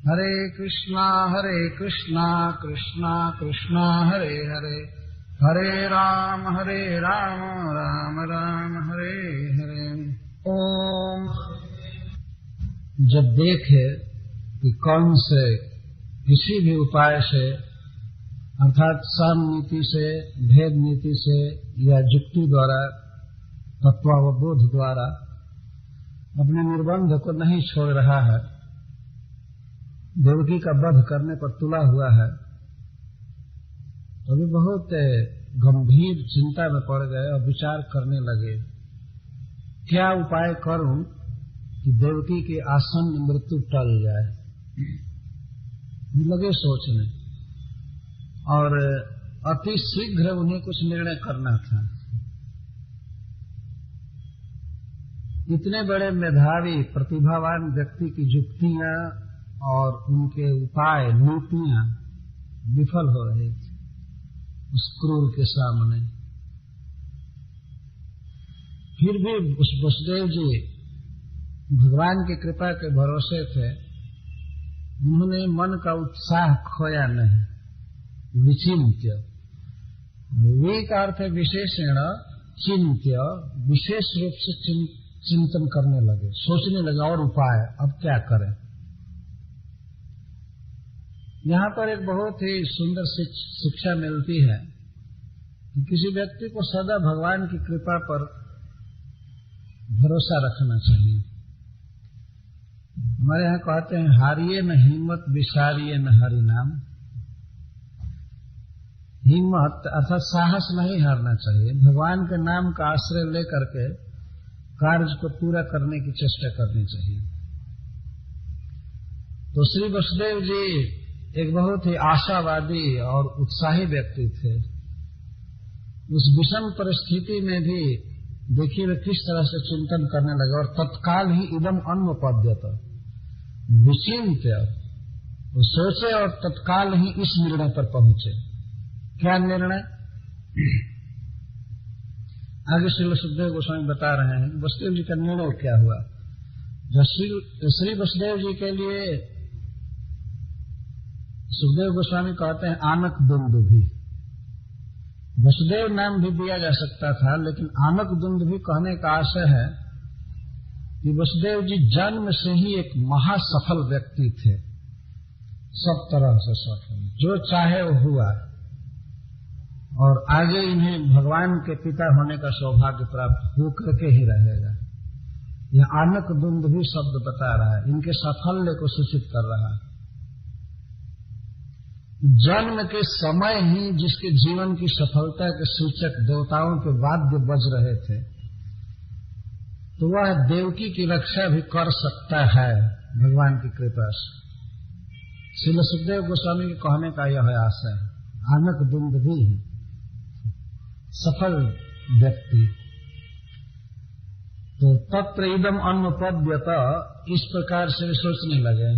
हरे कृष्णा कृष्णा कृष्णा हरे हरे, हरे राम राम राम हरे हरे। ओम। जब देखे कि कौन से किसी भी उपाय से अर्थात साम नीति से, भेद नीति से या युक्ति द्वारा, तत्वावबोध द्वारा अपने निर्बंध को नहीं छोड़ रहा है, देवकी का वध करने पर तुला हुआ है, तो भी बहुत गंभीर चिंता में पड़ गए और विचार करने लगे, क्या उपाय करूं कि देवकी के आसन्न मृत्यु टल जाए। लगे सोचने और अति शीघ्र उन्हें कुछ निर्णय करना था। इतने बड़े मेधावी प्रतिभावान व्यक्ति की युक्तियां और उनके उपाय नीतियां विफल हो रही थी उस क्रूर के सामने। फिर भी उस वसुदेव जी भगवान की कृपा के भरोसे थे, उन्होंने मन का उत्साह खोया नहीं। विचिंत्य, वे का अर्थ है विशेषण, चिंत्य, विशेष रूप से चिंतन करने लगे, सोचने लगे और उपाय अब क्या करें। यहाँ पर एक बहुत ही सुंदर शिक्षा मिलती है कि किसी व्यक्ति को सदा भगवान की कृपा पर भरोसा रखना चाहिए। हमारे यहाँ कहते हैं, हारिए न हिम्मत, विसारिए न हरि नाम। हिम्मत अर्थात साहस नहीं हारना चाहिए, भगवान के नाम का आश्रय लेकर के कार्य को पूरा करने की चेष्टा करनी चाहिए। तो श्री वसुदेव जी एक बहुत ही आशावादी और उत्साही व्यक्ति थे। उस विषम परिस्थिति में भी देखिए वे किस तरह से चिंतन करने लगे और तत्काल ही इदम अन्वपद्यत, विचिंत्य, वो सोचे और तत्काल ही इस निर्णय पर पहुंचे। क्या निर्णय? आगे श्री सुखदेव गोस्वामी बता रहे हैं वसुदेव जी का निर्णय क्या हुआ। श्री वसुदेव जी के लिए सुखदेव गोस्वामी कहते हैं आनक दुंदुभि। वसुदेव नाम भी दिया जा सकता था, लेकिन आनक दुंदुभि कहने का आशय है कि वसुदेव जी जन्म से ही एक महासफल व्यक्ति थे, सब तरह से सफल, जो चाहे वो हुआ, और आगे इन्हें भगवान के पिता होने का सौभाग्य प्राप्त हो करके ही रहेगा। यह आनक दुंदुभि शब्द बता रहा है, इनके साफल्य को सूचित कर रहा है। जन्म के समय ही जिसके जीवन की सफलता के सूचक देवताओं के वाद्य बज रहे थे, तो वह देवकी की रक्षा भी कर सकता है भगवान की कृपा से। श्री सुखदेव गोस्वामी के कहने का यह आशय है, आनक दुंदुभि सफल व्यक्ति। तो तत्र इदम अन्वपद्यत, इस प्रकार से सोचने लगे।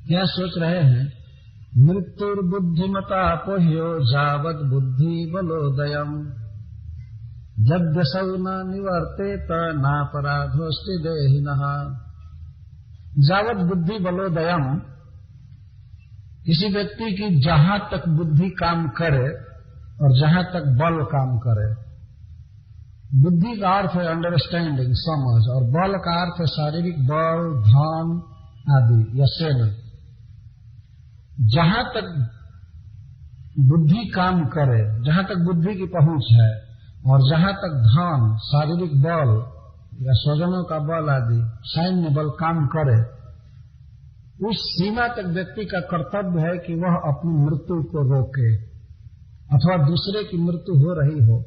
क्या सोच रहे हैं? मृत्युर्बुद्धिमता पोह्यो जावद बुद्धि बलोदयम, यद्यसौ न निवर्तेत नापराधोस्ति देहिनः। जावद बुद्धि बलोदयम, किसी व्यक्ति की जहां तक बुद्धि काम करे और जहां तक बल काम करे। बुद्धि का अर्थ है अंडरस्टैंडिंग, समझ, और बल का अर्थ है शारीरिक बल, धन आदि या सेना। जहां तक बुद्धि काम करे, जहां तक बुद्धि की पहुंच है, और जहां तक धन, शारीरिक बल या स्वजनों का बल आदि सैन्य बल काम करे, उस सीमा तक व्यक्ति का कर्तव्य है कि वह अपनी मृत्यु को रोके, अथवा दूसरे की मृत्यु हो रही हो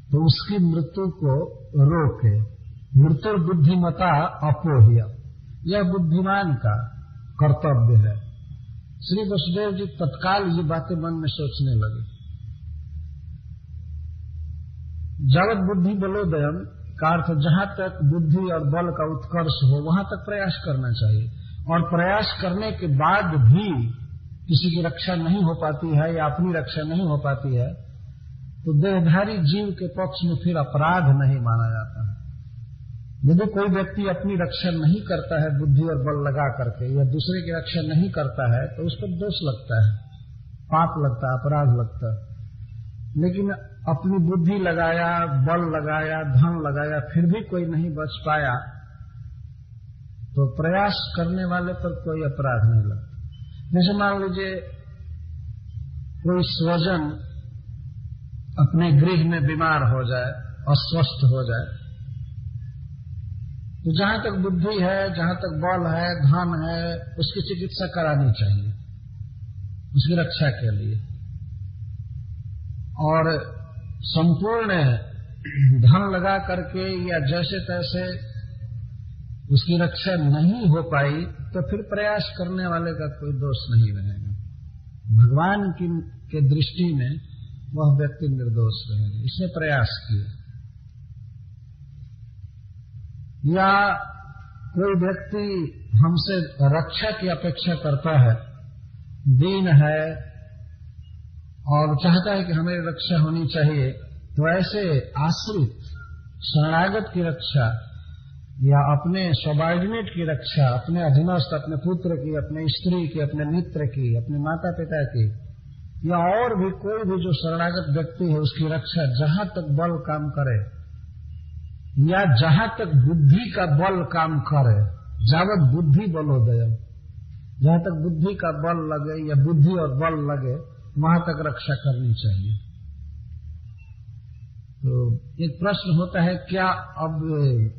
तो उसकी मृत्यु को रोके। मृत्यु बुद्धिमता अपोह्य, यह बुद्धिमान का कर्तव्य है। श्री वसुदेव जी तत्काल ये बातें मन में सोचने लगे। जावत बुद्धि बलोदयम का अर्थ जहां तक बुद्धि और बल का उत्कर्ष हो वहां तक प्रयास करना चाहिए, और प्रयास करने के बाद भी किसी की रक्षा नहीं हो पाती है या अपनी रक्षा नहीं हो पाती है, तो देहधारी जीव के पक्ष में फिर अपराध नहीं माना जाता है। यदि कोई व्यक्ति अपनी रक्षा नहीं करता है बुद्धि और बल लगा करके या दूसरे की रक्षा नहीं करता है तो उस पर दोष लगता है, पाप लगता है, अपराध लगता है। लेकिन अपनी बुद्धि लगाया, बल लगाया, धन लगाया, फिर भी कोई नहीं बच पाया तो प्रयास करने वाले पर कोई अपराध नहीं लगता। जैसे मान लीजिए कोई स्वजन अपने गृह में बीमार हो जाए, अस्वस्थ हो जाए, तो जहां तक बुद्धि है, जहां तक बल है, धन है, उसकी चिकित्सा करानी चाहिए उसकी रक्षा के लिए। और संपूर्ण धन लगा करके या जैसे तैसे उसकी रक्षा नहीं हो पाई तो फिर प्रयास करने वाले का कोई दोष नहीं रहेगा। भगवान के दृष्टि में वह व्यक्ति निर्दोष रहेगा, इसने प्रयास किया। या कोई व्यक्ति हमसे रक्षा की अपेक्षा करता है, दीन है और चाहता है कि हमें रक्षा होनी चाहिए, तो ऐसे आश्रित शरणागत की रक्षा या अपने सबॉर्डिनेट की रक्षा, अपने अधीनस्थ, अपने पुत्र की, अपने स्त्री की, अपने मित्र की, अपने माता पिता की, या और भी कोई भी जो शरणागत व्यक्ति है उसकी रक्षा जहां तक बल काम करे या जहां तक बुद्धि का बल काम करे, जावत बुद्धि बलोदय, जहां तक बुद्धि का बल लगे या बुद्धि और बल लगे वहां तक रक्षा करनी चाहिए। तो एक प्रश्न होता है, क्या अब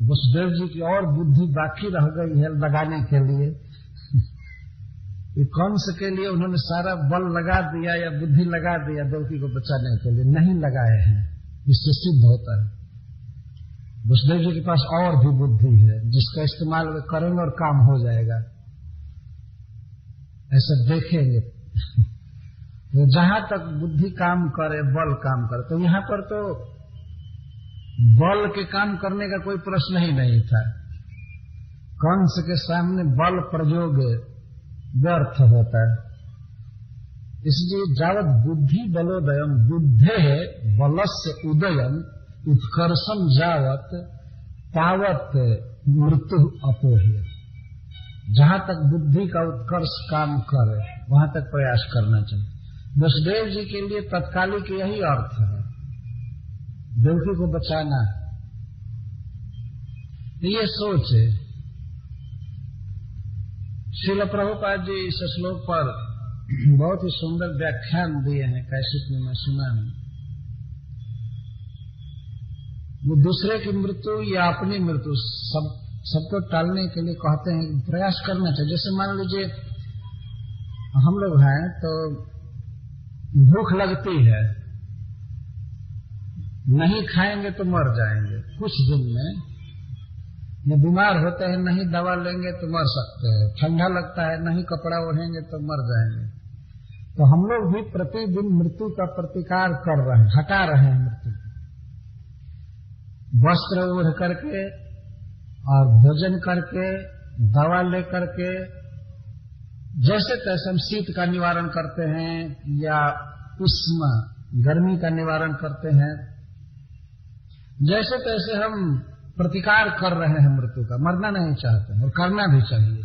वसुदेव जी की और बुद्धि बाकी रह गई है लगाने के लिए? कंस के लिए उन्होंने सारा बल लगा दिया या बुद्धि लगा दिया देवकी को बचाने के लिए? नहीं लगाए हैं। इससे सिद्ध होता है वसुदेव जी के पास और भी बुद्धि है जिसका इस्तेमाल वे करेंगे और काम हो जाएगा, ऐसा देखेंगे। तो जहां तक बुद्धि काम करे, बल काम करे, तो यहां पर तो बल के काम करने का कोई प्रश्न ही नहीं था। कंस के सामने बल प्रयोग व्यर्थ होता है। इसलिए जावत बुद्धि बलोदयम बुद्धे बलस्य उदयम उत्कर्षम जावत तावत मृत्यु अपोह्य। जहां तक बुद्धि का उत्कर्ष काम करे वहां तक प्रयास करना चाहिए। वसुदेव जी के लिए तत्कालिक यही अर्थ है, देवकी को बचाना। ये सोच है। श्रील प्रभुपाद जी इस श्लोक पर बहुत ही सुंदर व्याख्यान दिए हैं, कैसेट में मैं सुना हूं। वो दूसरे की मृत्यु या अपनी मृत्यु सबको टालने के लिए कहते हैं प्रयास करना चाहिए। जैसे मान लीजिए हम लोग हैं तो भूख लगती है, नहीं खाएंगे तो मर जाएंगे कुछ दिन में, या बीमार होते हैं नहीं दवा लेंगे तो मर सकते हैं, ठंडा लगता है नहीं कपड़ा ओढ़ेंगे तो मर जाएंगे। तो हम लोग भी प्रतिदिन मृत्यु का प्रतिकार कर रहे हैं, हटा रहे हैं मृत्यु को। वस्त्र ओढ़ करके और भोजन करके, दवा लेकर के, जैसे तैसे हम शीत का निवारण करते हैं या उष्ण गर्मी का निवारण करते हैं, जैसे तैसे हम प्रतिकार कर रहे हैं मृत्यु का। मरना नहीं चाहते हैं और करना भी चाहिए,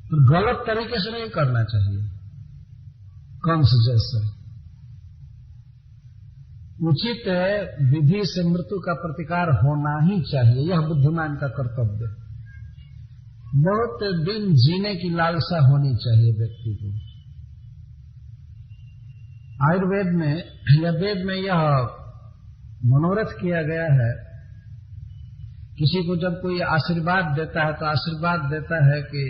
तो गलत तरीके से नहीं करना चाहिए। कंस जैसे उचित विधि से मृत्यु का प्रतिकार होना ही चाहिए, यह बुद्धिमान का कर्तव्य। बहुत दिन जीने की लालसा होनी चाहिए व्यक्ति को। आयुर्वेद में या वेद में यह मनोरथ किया गया है, किसी को जब कोई आशीर्वाद देता है तो आशीर्वाद देता है कि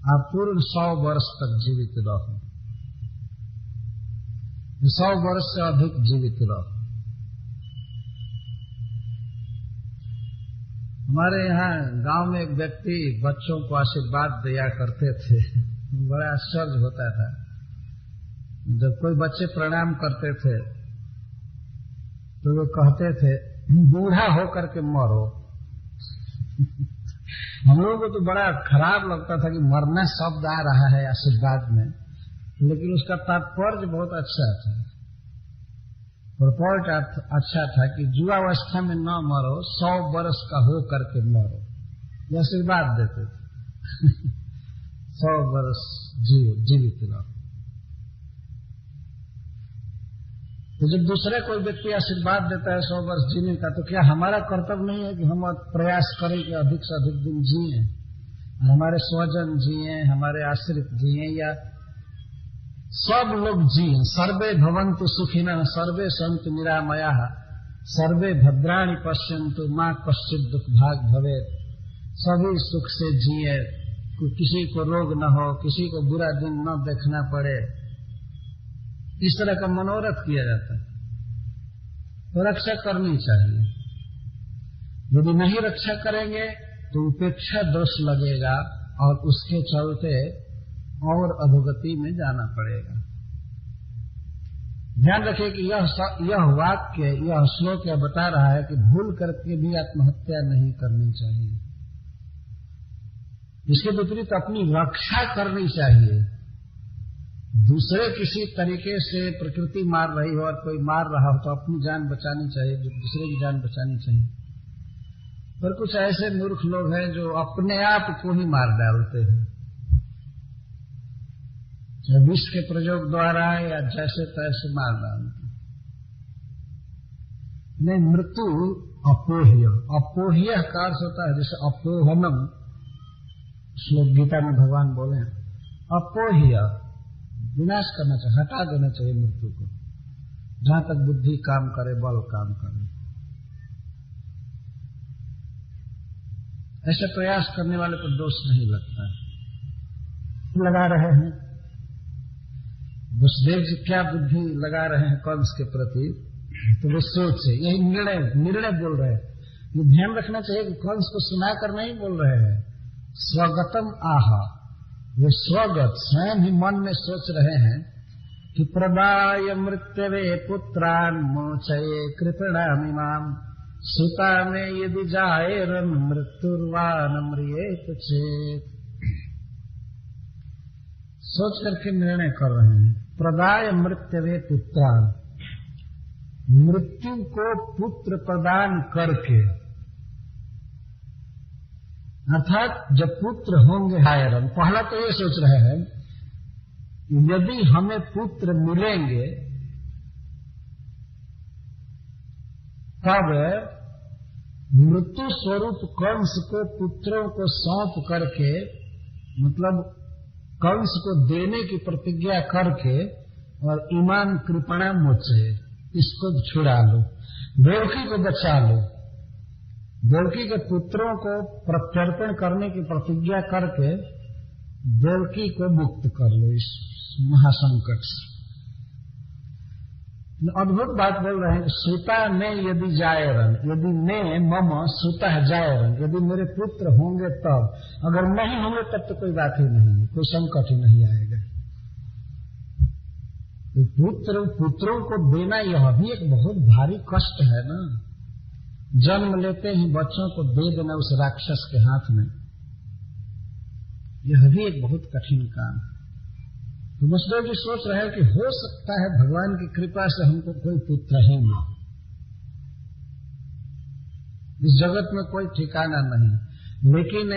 आप पूर्ण 100 वर्ष तक जीवित रहो, 100 वर्ष से अधिक जीवित रहो। हमारे यहाँ गांव में एक व्यक्ति बच्चों को आशीर्वाद दिया करते थे, बड़ा आश्चर्य होता था। जब कोई बच्चे प्रणाम करते थे तो वो कहते थे बूढ़ा होकर के मरो। हम लोगों को तो बड़ा खराब लगता था कि मरना शब्द आ रहा है आशीर्वाद में, लेकिन उसका तात्पर्य बहुत अच्छा था। रिपोर्ट अच्छा था कि युवावस्था में न मरो, 100 वर्ष का हो करके मरो, यह आशीर्वाद देते थे। 100 वर्ष जीवित रहो। तो जब दूसरे कोई व्यक्ति आशीर्वाद देता है 100 वर्ष जीने का, तो क्या हमारा कर्तव्य नहीं है कि हम प्रयास करें कि अधिक से अधिक दिन जिए, हमारे स्वजन जिए, हमारे आश्रित जिए, या सब लोग जिए। सर्वे भवन्तु सुखिनः सर्वे सन्तु निरामयाः सर्वे भद्राणि पश्यन्तु मां कश्चित् दुख भाग भवेत्। सभी सुख से जिए, किसी को रोग न हो, किसी को बुरा दिन न देखना पड़े, इस तरह का मनोरथ किया जाता है। तो रक्षा करनी चाहिए। यदि नहीं रक्षा करेंगे तो उपेक्षा दोष लगेगा और उसके चलते और अधोगति में जाना पड़ेगा। ध्यान रखिए कि यह वाक्य, यह श्लोक बता रहा है कि भूल करके भी आत्महत्या नहीं करनी चाहिए। इसके विपरीत अपनी रक्षा करनी चाहिए। दूसरे किसी तरीके से प्रकृति मार रही हो और कोई मार रहा हो तो अपनी जान बचानी चाहिए, दूसरे की जान बचानी चाहिए। पर कुछ ऐसे मूर्ख लोग हैं जो अपने आप को ही मार डालते हैं, चाहे विष के प्रयोग द्वारा या जैसे तैसे मार डालते। नहीं, मृत्यु अपोह्य, अपोह्य का अर्थ होता है जैसे अपोहनम, श्लोक गीता में भगवान बोले हैं, अपोह्य विनाश करना चाहिए, हटा देना चाहिए मृत्यु को, जहां तक बुद्धि काम करे, बल काम करे। ऐसे प्रयास करने वाले को दोष नहीं लगता है। लगा रहे हैं वसुदेव जी, क्या बुद्धि लगा रहे हैं कंस के प्रति, तो वो सोच है, यही निर्णय बोल रहे हैं। ये ध्यान रखना चाहिए कि कंस को सुनाकर नहीं बोल रहे हैं, स्वगतम आहा, वे स्वगत स्वयं ही मन में सोच रहे हैं कि प्रदाय मृत्यवे पुत्रान मोचये कृपणामिमाम सुता में यदि जायरन मृत्युर्वान म्रियेत चेत। सोच करके निर्णय कर रहे हैं, प्रदाय मृत्यवे पुत्रान, मृत्यु को पुत्र प्रदान करके, अर्थात जब पुत्र होंगे हायरन, पहला तो ये सोच रहे हैं यदि हमें पुत्र मिलेंगे तब मृत्यु स्वरूप कंस को पुत्रों को सौंप करके, मतलब कंस को देने की प्रतिज्ञा करके, और ईमान कृपणा मोचे, इसको छुड़ा लो, देवकी को बचा लो, देवकी के पुत्रों को प्रत्यर्पण करने की प्रतिज्ञा करके देवकी को मुक्त कर लो इस महासंकट से। अद्भुत बात बोल रहे हैं, सुता में यदि जायरन, यदि मैं मम सुता जायरन, यदि मेरे पुत्र होंगे तब, अगर नहीं होंगे तब तो कोई बात ही नहीं है, कोई संकट ही नहीं आएगा। तो पुत्रों को देना यह भी एक बहुत भारी कष्ट है ना। जन्म लेते ही बच्चों को दे देना उस राक्षस के हाथ में, यह भी एक बहुत कठिन काम है। तो वसुदेव जी सोच रहे हैं कि हो सकता है भगवान की कृपा से हमको कोई पुत्र ही न, इस जगत में कोई ठिकाना नहीं। लेकिन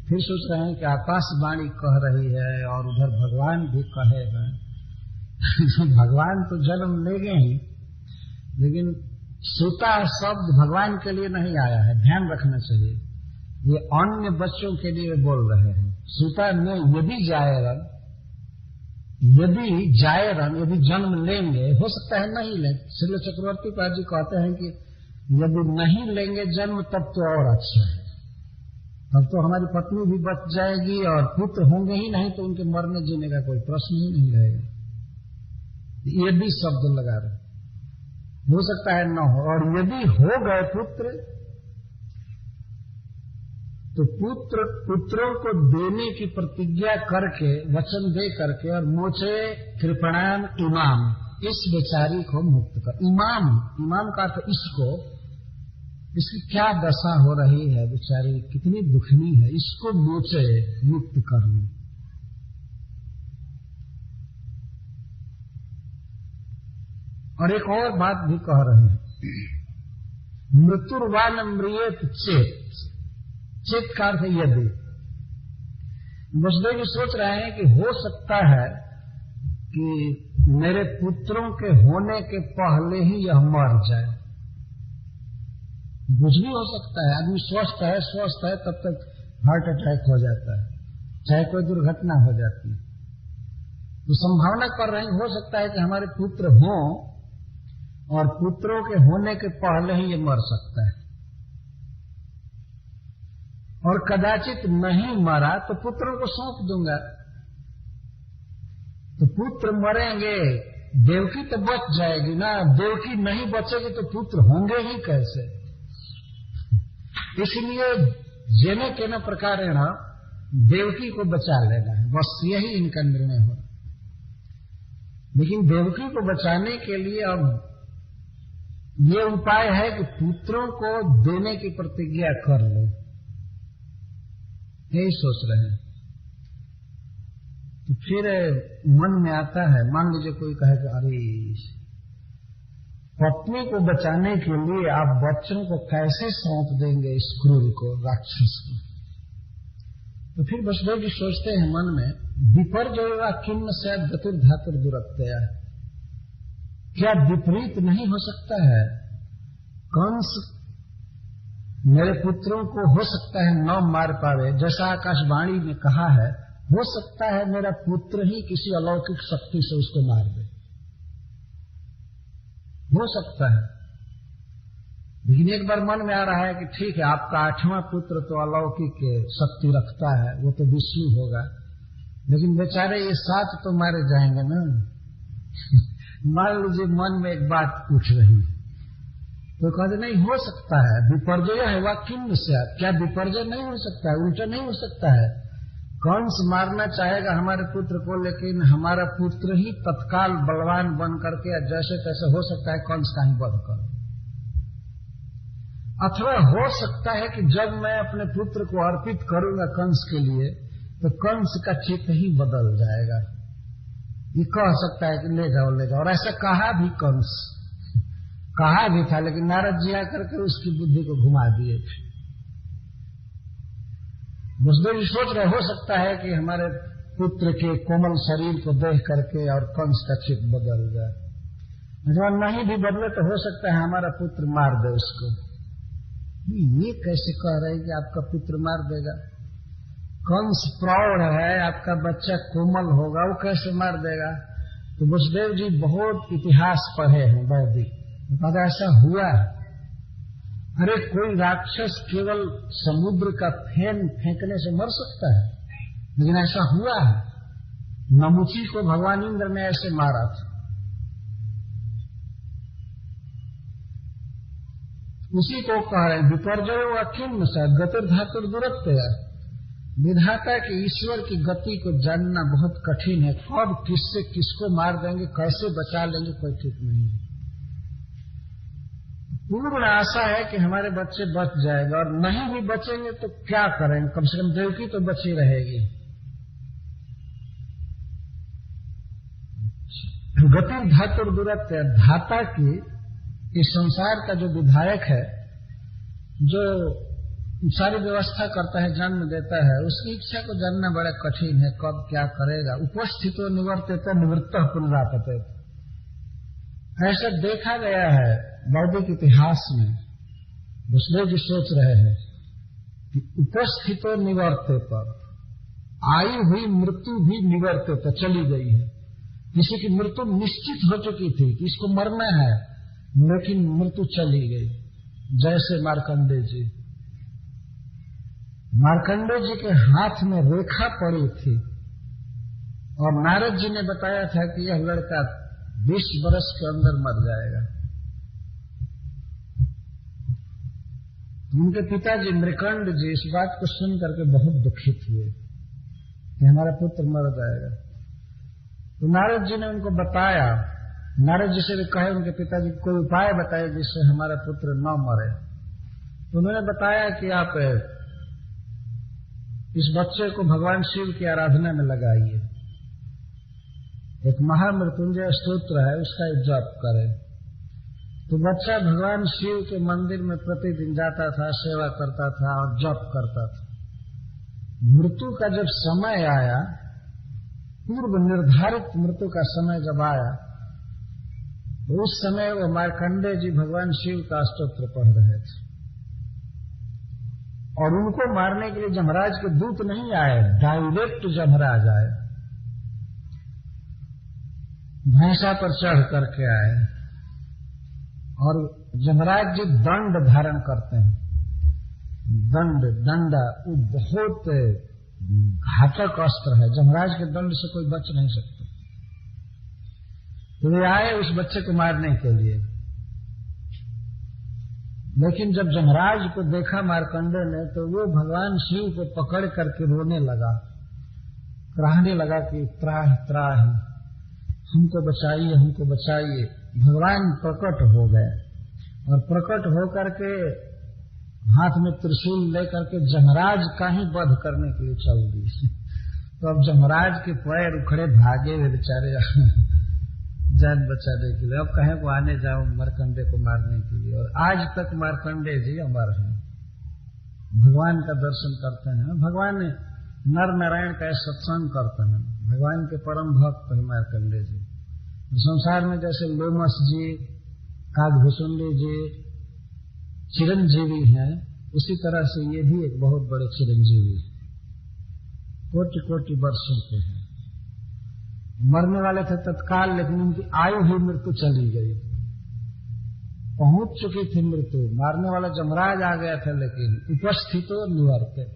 फिर सोच रहे हैं कि आकाशवाणी कह रही है और उधर भगवान भी कहे हैं। भगवान तो जन्म लेंगे ही, लेकिन सुता शब्द भगवान के लिए नहीं आया है, ध्यान रखना चाहिए। ये अन्य बच्चों के लिए बोल रहे हैं। सुता में यदि जायरन, यदि जन्म लेंगे, हो सकता है नहीं लें। श्री चक्रवर्ती पाद जी कहते हैं कि यदि नहीं लेंगे जन्म तब तो और अच्छा है, तब तो हमारी पत्नी भी बच जाएगी और पुत्र होंगे ही नहीं तो उनके मरने जीने का कोई प्रश्न ही नहीं रहेगा। यदि शब्द लगा रहे, हो सकता है न हो, और यदि हो गए पुत्र तो पुत्रों को देने की प्रतिज्ञा करके, वचन दे करके, और मोचे कृपणाम इमाम, इस बेचारी को मुक्त कर। इमाम का अर्थ इसको, इसकी क्या दशा हो रही है बेचारी, कितनी दुखनी है, इसको मोचे मुक्त कर लो। और एक और बात भी कह रहे हैं, मृत्युर्वान म्रियेत चेत, चेत का अर्थ यदि। वसुदेव जी सोच रहे हैं कि हो सकता है कि मेरे पुत्रों के होने के पहले ही यह मर जाए। कुछ भी हो सकता है, आदमी स्वस्थ है तब तक हार्ट अटैक हो जाता है, चाहे कोई दुर्घटना हो जाती है। तो संभावना कर रहे हैं हो सकता है कि हमारे पुत्र हों और पुत्रों के होने के पहले ही ये मर सकता है, और कदाचित नहीं मरा तो पुत्रों को सौंप दूंगा। तो पुत्र मरेंगे, देवकी तो बच जाएगी ना, देवकी नहीं बचेगी तो पुत्र होंगे ही कैसे। इसलिए जेने के न प्रकारेण देवकी को बचा लेना है, बस यही इनका निर्णय हो। लेकिन देवकी को बचाने के लिए अब ये उपाय है कि पुत्रों को देने की प्रतिज्ञा कर लो, यही सोच रहे हैं। तो फिर मन में आता है, मान लीजिए कोई कहे कि अरे पत्नी को बचाने के लिए आप बच्चों को कैसे सौंप देंगे इस क्रूर को, राक्षस को। तो फिर वसुदेव जी सोचते हैं मन में, विपर्जया किन्न से गतिर्धातुर दुरत्या, क्या विपरीत नहीं हो सकता है? कंस मेरे पुत्रों को हो सकता है न मार पावे, जैसा आकाशवाणी में कहा है, हो सकता है मेरा पुत्र ही किसी अलौकिक शक्ति से उसको मार दे, हो सकता है। लेकिन एक बार मन में आ रहा है कि ठीक है, आपका 8वां पुत्र तो अलौकिक शक्ति रखता है, वो तो विष्णु होगा, लेकिन बेचारे ये 7 तो मारे जाएंगे ना। मान लीजिए मन में एक बात पूछ रही है, तो कहते नहीं हो सकता है, विपर्जय है किन्न से, क्या विपर्जय नहीं हो सकता है, उल्टा नहीं हो सकता है। कंस मारना चाहेगा हमारे पुत्र को, लेकिन हमारा पुत्र ही तत्काल बलवान बन करके जैसे तैसे हो सकता है कंस का ही वध कर। अथवा हो सकता है कि जब मैं अपने पुत्र को अर्पित करूंगा कंस के लिए, तो कंस का चित्त ही बदल जाएगा। ये कह सकता है कि ले जाओ ले जाओ, और ऐसा कहा भी कंस, कहा भी था, लेकिन नारद जी आकर के उसकी बुद्धि को घुमा दिए थे। वसुदेव जी सोच रहे हो सकता है कि हमारे पुत्र के कोमल शरीर को देख करके और कंस का चित्त बदल जाए, जब नहीं भी बदले तो हो सकता है हमारा पुत्र मार दे उसको। ये कैसे कह रहे हैं कि आपका पुत्र मार देगा? कंस प्रौढ़ है, आपका बच्चा कोमल होगा, वो कैसे मार देगा? तो वसुदेव जी बहुत इतिहास पढ़े हैं वैदिक, तो ऐसा हुआ। अरे कोई राक्षस केवल समुद्र का फेन फेंकने से मर सकता है, लेकिन ऐसा हुआ है। नमुची को भगवान इंद्र ने ऐसे मारा था। उसी को कह रहे विपर्जय अखिन्न से गतिर्धातुर दुरत्या, विधाता के ईश्वर की गति को जानना बहुत कठिन है। कब किससे किसको मार देंगे, कैसे बचा लेंगे, कोई ठीक नहीं है। पूर्ण आशा है कि हमारे बच्चे बच जाएगा, और नहीं भी बचेंगे तो क्या करेंगे, कम से कम देवकी तो बची रहेगी। गतिर्धातुर दुरत्या, धाता की इस संसार का जो विधायक है, जो सारी व्यवस्था करता है, जन्म देता है, उसकी इच्छा को जानना बड़ा कठिन है, कब क्या करेगा। उपस्थितो निवर्तितो निवृत्तः पुनरापते, ऐसा देखा गया है वैदिक इतिहास में। वसुदेव जी सोच रहे हैं कि उपस्थितो निवर्ते पर, आई हुई मृत्यु भी निवर्ते पर चली गई है। किसी की मृत्यु निश्चित हो चुकी थी कि इसको मरना है, लेकिन मृत्यु चली गई, जैसे मार्कंडेय जी। मार्कंडेय जी के हाथ में रेखा पड़ी थी, और नारद जी ने बताया था कि यह लड़का 20 वर्ष के अंदर मर जाएगा। उनके पिताजी मृकंड जी इस बात को सुन करके बहुत दुखित हुए कि हमारा पुत्र मर जाएगा। तो नारद जी ने उनको बताया, नारद जी से भी कहे उनके पिताजी कोई उपाय बताए जिससे हमारा पुत्र न मरे। तो उन्होंने बताया कि आप इस बच्चे को भगवान शिव की आराधना में लगाइए, एक महामृत्युंजय स्तोत्र है उसका जप करें, तो बच्चा भगवान शिव के मंदिर में प्रतिदिन जाता था, सेवा करता था और जप करता था। मृत्यु का जब समय आया, पूर्व निर्धारित मृत्यु का समय जब आया, तो उस समय वो मार्कंडेय जी भगवान शिव का स्तोत्र पढ़ रहे थे और उनको मारने के लिए जमराज के दूत नहीं आए, डायरेक्ट जमराज आए, भैंसा पर चढ़ करके आए। और जमराज जी दंड धारण करते हैं, दंडा वो बहुत घातक अस्त्र है। जमराज के दंड से कोई बच नहीं सकता। तो वे आए उस बच्चे को मारने के लिए, लेकिन जब जमराज को देखा मार्कंडेय ने, तो वो भगवान शिव को पकड़ करके रोने लगा, कहने लगा कि त्राहि त्राहि, हमको बचाइए, हमको बचाइए। भगवान प्रकट हो गए और प्रकट होकर के हाथ में त्रिशूल लेकर के जमराज का ही वध करने के लिए चल दी। तो अब जमराज के पैर उखड़े भागे वे बेचारे जान बचाने के लिए। अब कहीं को आने जाओ मार्कंडेय को मारने के लिए। और आज तक मार्कंडेय जी अमर हैं, भगवान का दर्शन करते हैं। भगवान नर नारायण का सत्संग करते हैं, भगवान के परम भक्त है मार्कंडेय जी। संसार में जैसे लोमस जी, कागभूषुंडी जी चिरंजीवी हैं, उसी तरह से ये भी एक बहुत बड़े चिरंजीवी, कोटि कोटि वर्षों के हैं। मरने वाले थे तत्काल, लेकिन उनकी आयु ही मृत्यु चली गई, पहुंच चुकी थी मृत्यु। मारने वाला जमराज आ गया था, लेकिन उपस्थितो निवर्ते।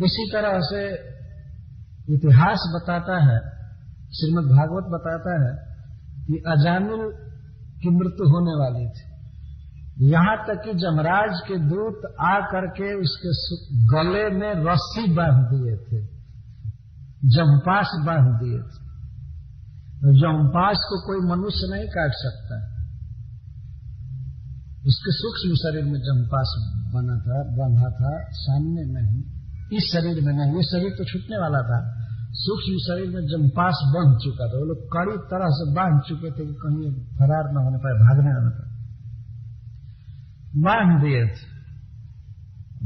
इसी तरह से इतिहास बताता है, श्रीमद् भागवत बताता है कि अजामिल की मृत्यु होने वाली थी। यहां तक कि जमराज के दूत आ करके उसके गले में रस्सी बांध दिए थे, जम्पास बांध दिए थे। जम्पास को कोई मनुष्य नहीं काट सकता, उसके सूक्ष्म शरीर में जम्पास बंधा था, सामने नहीं, इस शरीर में नहीं। ये शरीर तो छूटने वाला था, सूक्ष्म शरीर में जम्पास बंध चुका था। वो लोग कड़ी तरह से बांध चुके थे कि कहीं फरार न होने पाए, भागने न पाए, बांध दिए थे।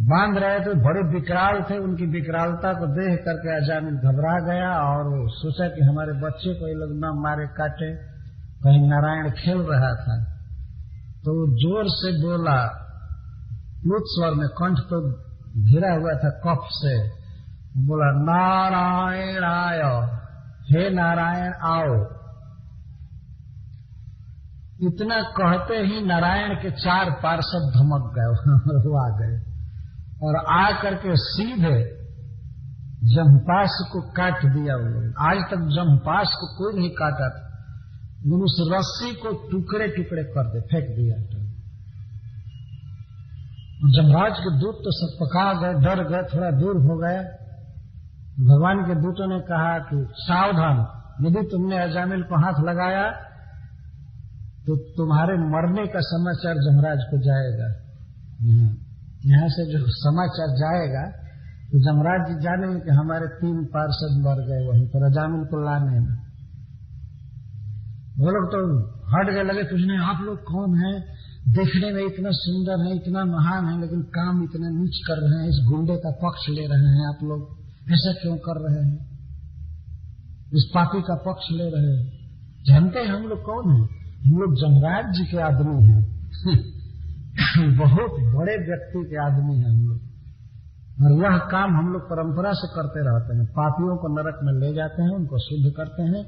बांध रहे थे, बड़े विकराल थे। उनकी विकरालता को देख करके अजामिल घबरा गया और सोचा कि हमारे बच्चे को ये लोग न मारे काटे। कहीं नारायण खेल रहा था, तो जोर से बोला, उच्च स्वर में, कंठ तो घिरा हुआ था कफ से, बोला नारायण आयो, हे नारायण आओ। इतना कहते ही नारायण के 4 पार्षद धमक गए, वो आ गए और आकर के सीधे जम्पास को काट दिया। वो लोग आज तक जम्पास को कोई नहीं काटा था, लेकिन उस रस्सी को टुकड़े टुकड़े कर दे, फेंक दिया। जमराज के दूत तो सब पका गए, डर गए, थोड़ा दूर हो गए। भगवान के दूतों ने कहा कि सावधान, यदि तुमने अजामिल को हाथ लगाया तो तुम्हारे मरने का समाचार जमराज को जाएगा। यहाँ से जो समाचार जाएगा तो जमराज जी जानेंगे कि हमारे 3 पार्षद मर गए वहीं पर अजामिल को लाने में। वो लोग तो हट गए, लगे पूछने आप लोग कौन हैं, देखने में इतना सुंदर है, इतना महान है, लेकिन काम इतना नीच कर रहे हैं, इस गुंडे का पक्ष ले रहे हैं, आप लोग ऐसा क्यों कर रहे हैं, इस पापी का पक्ष ले रहे हैं। जानते हैं हम लोग कौन हैं? हम लोग जमराज जी के आदमी हैं। बहुत बड़े व्यक्ति के आदमी हैं हम लोग, और यह काम हम लोग परंपरा से करते रहते हैं। पापियों को नरक में ले जाते हैं, उनको शुद्ध करते हैं,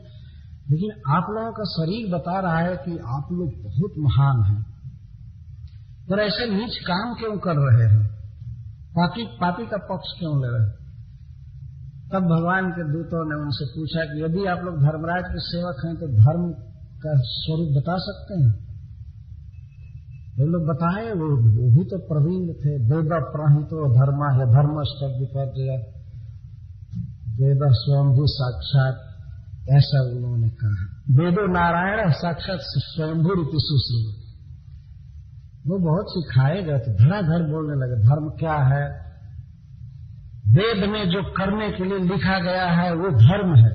लेकिन आप लोगों का शरीर बता रहा है कि आप लोग बहुत महान हैं, पर ऐसे नीच काम क्यों कर रहे हैं, पापी का पक्ष क्यों ले रहे हैं? तब भगवान के दूतों ने उनसे पूछा कि यदि आप लोग धर्मराज के सेवक हैं तो धर्म का स्वरूप बता सकते हैं? वो लोग बताए, वो भी तो प्रवीण थे। वेद प्रहितो धर्म है, धर्म शब्द पर वेद स्वयं भी साक्षात, ऐसा उन्होंने कहा। वेदो नारायण साक्षात स्वयंभू रूपी सुश्री, वो बहुत सिखाए गए थे, धड़ाधड़ बोलने लगे धर्म क्या है, वेद में जो करने के लिए लिखा गया है वो धर्म है,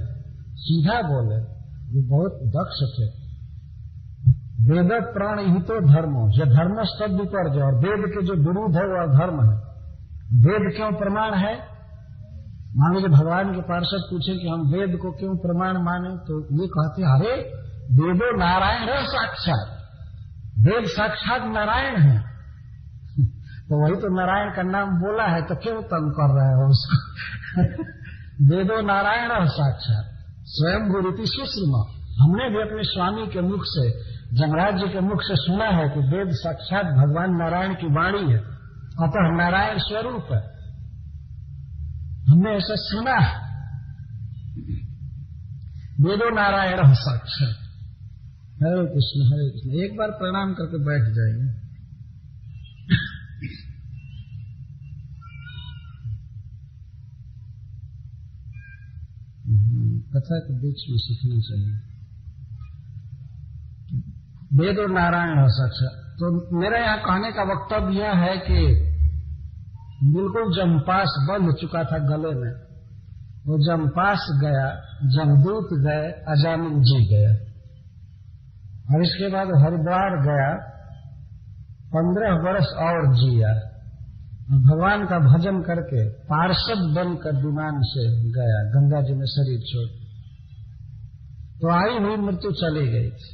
सीधा बोले। वो बहुत दक्ष थे। वेद प्राण ही तो धर्मो, जो धर्म शब्द विपर्य, और वेद के जो विरुद्ध है वह धर्म है। वेद क्यों प्रमाण है? मान लीजिए भगवान के पार्षद पूछे कि हम वेद को क्यों प्रमाण माने, तो ये कहते हैं अरे वेदो नारायण है साक्षात, वेद साक्षात नारायण है। तो वही तो नारायण का नाम बोला है, तो क्यों तंग कर रहे हो उसको? वेदो नारायण है साक्षात स्वयं गुरुति सुश्रमा। हमने भी अपने स्वामी के मुख से, जमराज जी के मुख से सुना है कि वेद साक्षात भगवान नारायण की वाणी है, अतः नारायण स्वरूप है। हमने ऐसा सुना है। वेदो नारायण साक्षात। हरे कृष्ण हरे कृष्ण। एक बार प्रणाम करके बैठ जाएंगे। कथा के बीच में सीखना चाहिए। वेद और नारायण है साक्षात। तो मेरा यहाँ कहने का वक्तव्य यह है कि बिल्कुल जमपास बंध चुका था गले में, वो जमपास गया, जमदूत गए, अजामिल जी गए, और इसके बाद हरिद्वार गया, 15 वर्ष और जिया, भगवान का भजन करके पार्षद बनकर विमान से गया, गंगा जी में शरीर छोड़। तो आई हुई मृत्यु चली गई थी।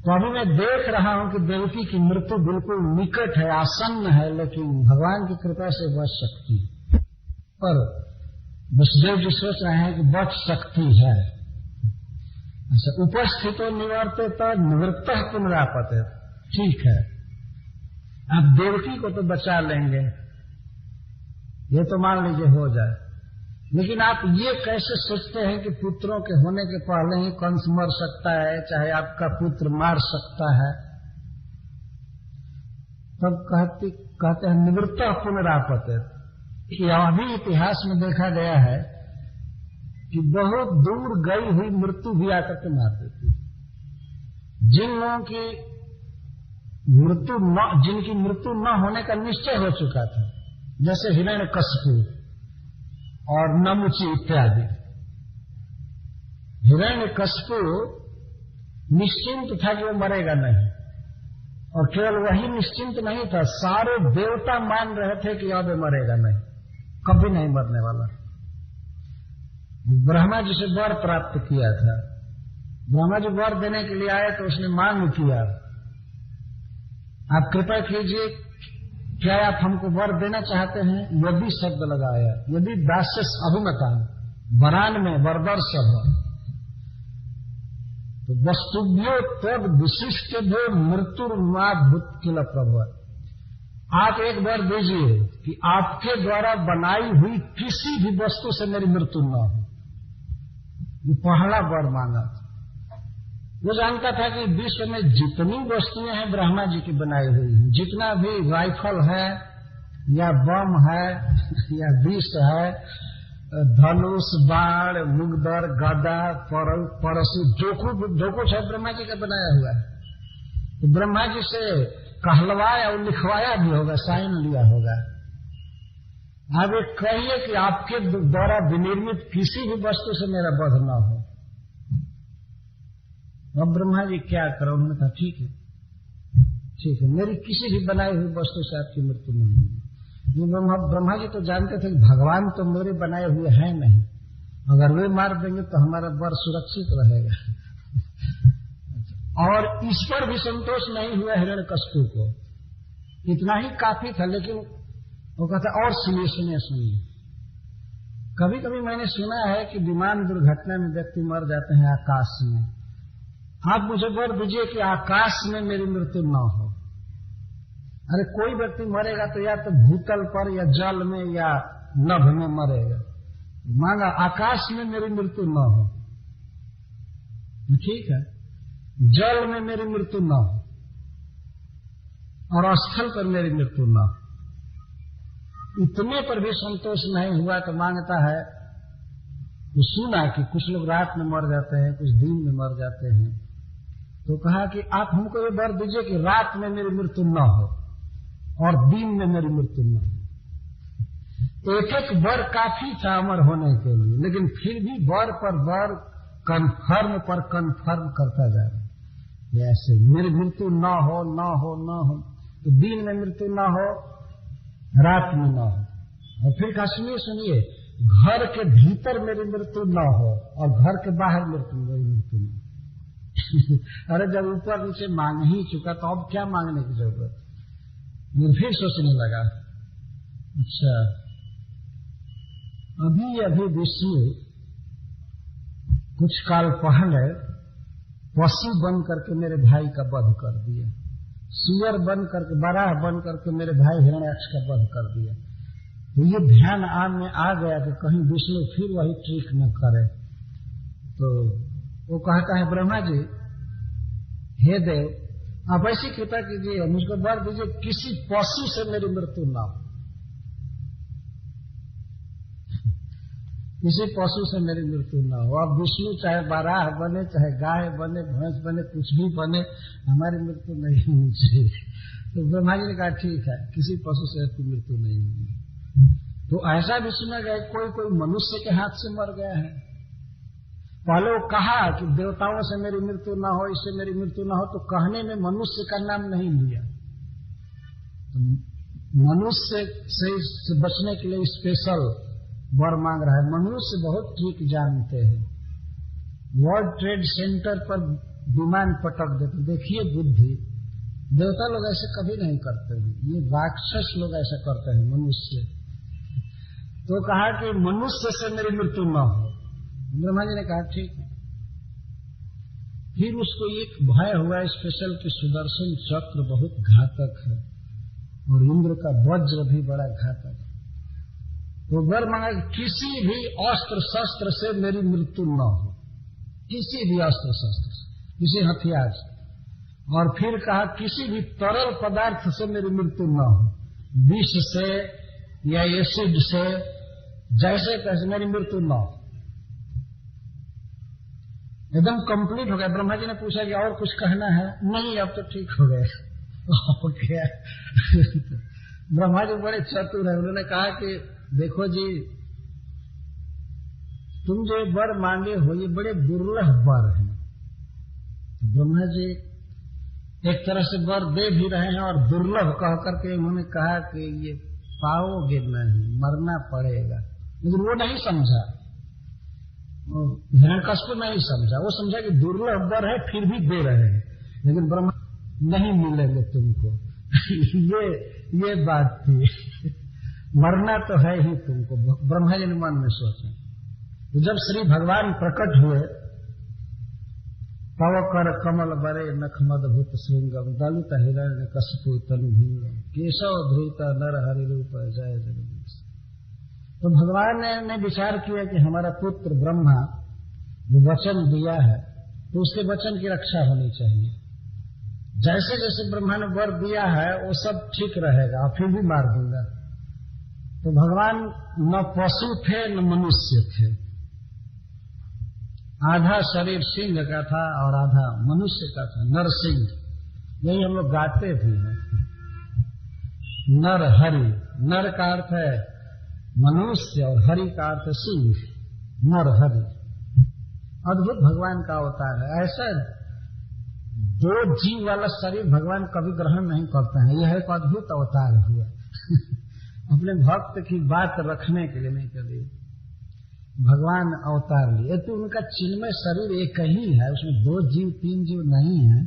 तो अभी मैं देख रहा हूं कि देवकी की मृत्यु बिल्कुल निकट है, आसन्न है, लेकिन भगवान की कृपा से बच सकती है। पर वसुदेव जी सोच रहे हैं कि बच सकती है। अच्छा, उपस्थितो निवर्ते तो निवृत्त पुनरापते, ठीक है, अब देवकी को तो बचा लेंगे, ये तो मान लीजिए हो जाए, लेकिन आप ये कैसे सोचते हैं कि पुत्रों के होने के पहले ही कंस मर सकता है, चाहे आपका पुत्र मार सकता है? तब कहते हैं निवृत्त पुनरापते। कि अभी इतिहास में देखा गया है कि बहुत दूर गई हुई मृत्यु भी आकर के मार देती। जिन लोगों की जिनकी मृत्यु न होने का निश्चय हो चुका था, जैसे हिरण्यकशिपु और नमुची इत्यादि। हिरण्यकशिपु निश्चिंत था कि वो मरेगा नहीं, और केवल वही निश्चिंत नहीं था, सारे देवता मान रहे थे कि अब मरेगा नहीं, कभी नहीं मरने वाला। ब्रह्मा जी से वर प्राप्त किया था। ब्रह्मा जी वर देने के लिए आए तो उसने मांग किया, आप कृपा कीजिए, क्या आप हमको वर देना चाहते हैं? यदि शब्द लगाया, यदि दास्य अभिमतान वरान में वरदर्श है, तो वस्तुभ्यो तद विशिष्ट भो मृत्युर्मा भूत किल प्रभु। आप एक बार दीजिए कि आपके द्वारा बनाई हुई किसी भी वस्तु से मेरी मृत्यु न हो। ये पहला वर मांगा था। वो जानता था कि विश्व में जितनी वस्तुएं हैं ब्रह्मा जी की बनाई हुई हैं, जितना भी राइफल है या बम है या विष है, धनुष, बाण, मुगदर, गदा, परशु, जो कुछ है ब्रह्मा जी का बनाया हुआ है। तो ब्रह्मा जी से कहलवाया और लिखवाया भी होगा, साइन लिया होगा। अब एक कहिए कि आपके द्वारा विनिर्मित किसी भी वस्तु से मेरा वध न हो। अब ब्रह्मा जी क्या करो? उन्होंने कहा ठीक है, मेरी किसी भी बनाई हुई वस्तु से आपकी मृत्यु नहीं होगी। ब्रह्मा जी तो जानते थे कि भगवान तो मेरे बनाए हुए हैं नहीं, अगर वे मार देंगे तो हमारा वर सुरक्षित रहेगा। और इस पर भी संतोष नहीं हुआ हिरण्यकशिपु को, इतना ही काफी था। लेकिन वो कहता और सुनिए। कभी कभी मैंने सुना है कि विमान दुर्घटना में व्यक्ति मर जाते हैं आकाश में। आप मुझे वर दीजिए कि आकाश में मेरी मृत्यु न हो। अरे कोई व्यक्ति मरेगा तो या तो भूतल पर या जल में या नभ में मरेगा, मांगा आकाश में मेरी मृत्यु न हो। ठीक है, जल में मेरी मृत्यु न हो और स्थल पर मेरी मृत्यु न हो। इतने पर भी संतोष नहीं हुआ तो मांगता है, तो सुना कि कुछ लोग रात में मर जाते हैं, कुछ दिन में मर जाते हैं, तो कहा कि आप हमको ये वर दीजिए कि रात में मेरी मृत्यु न हो और दिन में मेरी मृत्यु न हो। एक वर काफी था अमर होने के लिए, लेकिन फिर भी वर पर वर कन्फर्म पर कन्फर्म करता जा रहा है। ऐसे मेरी मृत्यु न हो न हो न हो, तो दिन में मृत्यु न हो, रात में न हो। और फिर कहा सुनिए, घर के भीतर मेरी मृत्यु न हो और घर के बाहर मेरी मृत्यु न हो। अरे जब ऊपर नीचे मांग ही चुका तो अब क्या मांगने की जरूरत। फिर सोचने लगा, अच्छा अभी विष्णु कुछ काल पहले पशु बन करके मेरे भाई का वध कर दिया, सुअर बन करके, बराह बन करके मेरे भाई हिरण्याक्ष का वध कर दिया। तो ये ध्यान में आ गया कि कहीं विष्णु फिर वही ट्रिक न करे। तो वो कहता है, ब्रह्मा जी हे देव आप ऐसी कृपा कीजिए, मुझको वर दीजिए किसी पशु से मेरी मृत्यु न हो, किसी पशु से मेरी मृत्यु न हो। अब विष्णु चाहे बाराह बने, चाहे गाय बने, भैंस बने, कुछ भी बने, हमारी मृत्यु नहीं होनी चाहिए। तो ब्रह्मा जी ने कहा ठीक है, किसी पशु से आपकी मृत्यु नहीं होगी। तो ऐसा भी सुना गया कोई मनुष्य के हाथ से मर गया है। पहले वो कहा कि देवताओं से मेरी मृत्यु न हो, इससे मेरी मृत्यु न हो, तो कहने में मनुष्य का नाम नहीं लिया। तो मनुष्य से बचने के लिए स्पेशल वर मांग रहा है। मनुष्य बहुत ट्रिक जानते हैं, वर्ल्ड ट्रेड सेंटर पर विमान पटक देते। देखिए बुद्धि, देवता लोग ऐसे कभी नहीं करते हैं, ये राक्षस लोग ऐसा करते हैं मनुष्य। तो कहा कि मनुष्य से मेरी मृत्यु न हो। ब्रह्मा जी ने कहा ठीक है। फिर उसको एक भय हुआ स्पेशल कि सुदर्शन चक्र बहुत घातक है और इंद्र का वज्र भी बड़ा घातक है। तो वर मांगा किसी भी अस्त्र शस्त्र से मेरी मृत्यु न हो, किसी भी अस्त्र शस्त्र से, किसी हथियार से। और फिर कहा किसी भी तरल पदार्थ से मेरी मृत्यु न हो, विष से या एसिड से, जैसे तैसे मेरी मृत्यु न हो। एकदम कंप्लीट हो गया। ब्रह्मा जी ने पूछा कि और कुछ कहना है? नहीं, अब तो ठीक हो गए। क्या ब्रह्मा जी बड़े चतुर है, उन्होंने कहा कि देखो जी, तुम जो वर मांगे हो ये बड़े दुर्लभ वर हैं। ब्रह्मा जी एक तरह से वर दे भी रहे हैं और दुर्लभ कह करके उन्होंने कहा कि ये पाओगे नहीं, मरना पड़ेगा। लेकिन वो नहीं समझा, हिरण्यकश्यप नहीं समझा। वो समझा कि दुर्लभ वर है फिर भी दे रहे हैं, लेकिन ब्रह्मा नहीं मिलेंगे तुमको। ये बात थी, मरना तो है ही तुमको। ब्रह्मा जी ने मन में सोचा। तो जब श्री भगवान प्रकट हुए, तव कर कमल बरे नख मदभूत श्रृंगम दलित हिरण्य कश्यप तनु भृंगम केशव धृत नर हरि रूप जय जगदीश। तो भगवान ने विचार किया कि हमारा पुत्र ब्रह्मा जो वचन दिया है, तो उसके वचन की रक्षा होनी चाहिए। जैसे जैसे ब्रह्मा ने वर दिया है वो सब ठीक रहेगा, फिर भी मार दूंगा। तो भगवान न पशु थे न मनुष्य थे, आधा शरीर सिंह का था और आधा मनुष्य का था, नरसिंह। यही हम लोग गाते भी हैं, नर हरि। नर का अर्थ है मनुष्य और हरि का अर्थ है सिंह, नर हरि। अद्भुत भगवान का अवतार है। ऐसा दो जीव वाला शरीर भगवान कभी ग्रहण नहीं करते हैं। यह एक अद्भुत अवतार हुआ अपने भक्त की बात रखने के लिए, नहीं के लिए भगवान अवतार लिए। तो उनका चिन्मय शरीर एक ही है, उसमें दो जीव तीन जीव नहीं है।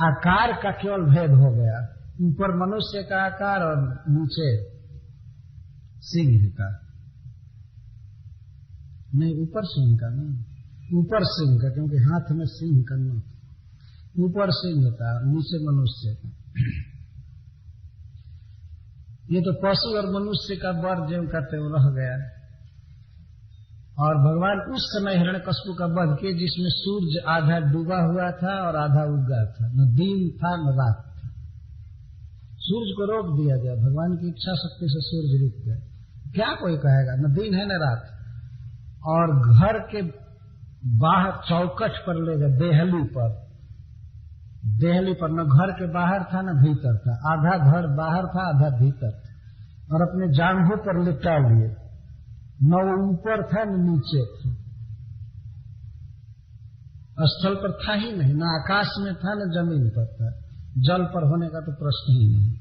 आकार का केवल भेद हो गया, ऊपर मनुष्य का आकार और नीचे सिंह का। नहीं, ऊपर सिंह का नहीं, ऊपर सिंह का, क्योंकि हाथ में सिंह का नोक, ऊपर सिंह का, नीचे मनुष्य का। ये तो पशु और मनुष्य का वर ज्यों का त्यों रह गया। और भगवान उस समय हिरण्यकश्यप का वध किए जिसमें सूर्य आधा डूबा हुआ था और आधा उगा था, न दिन था न रात था। सूर्य को रोक दिया गया, भगवान की इच्छा शक्ति से सूर्य रुक गया। क्या कोई कहेगा, न दिन है न रात। और घर के बाहर चौकट पर ले गए, देहली पर न घर के बाहर था न भीतर था, आधा घर बाहर था आधा भीतर था। और अपने जांघों पर लिटा लिए, न वो ऊपर था न नीचे था। स्थल पर था ही नहीं, न आकाश में था न जमीन पर था, जल पर होने का तो प्रश्न ही नहीं,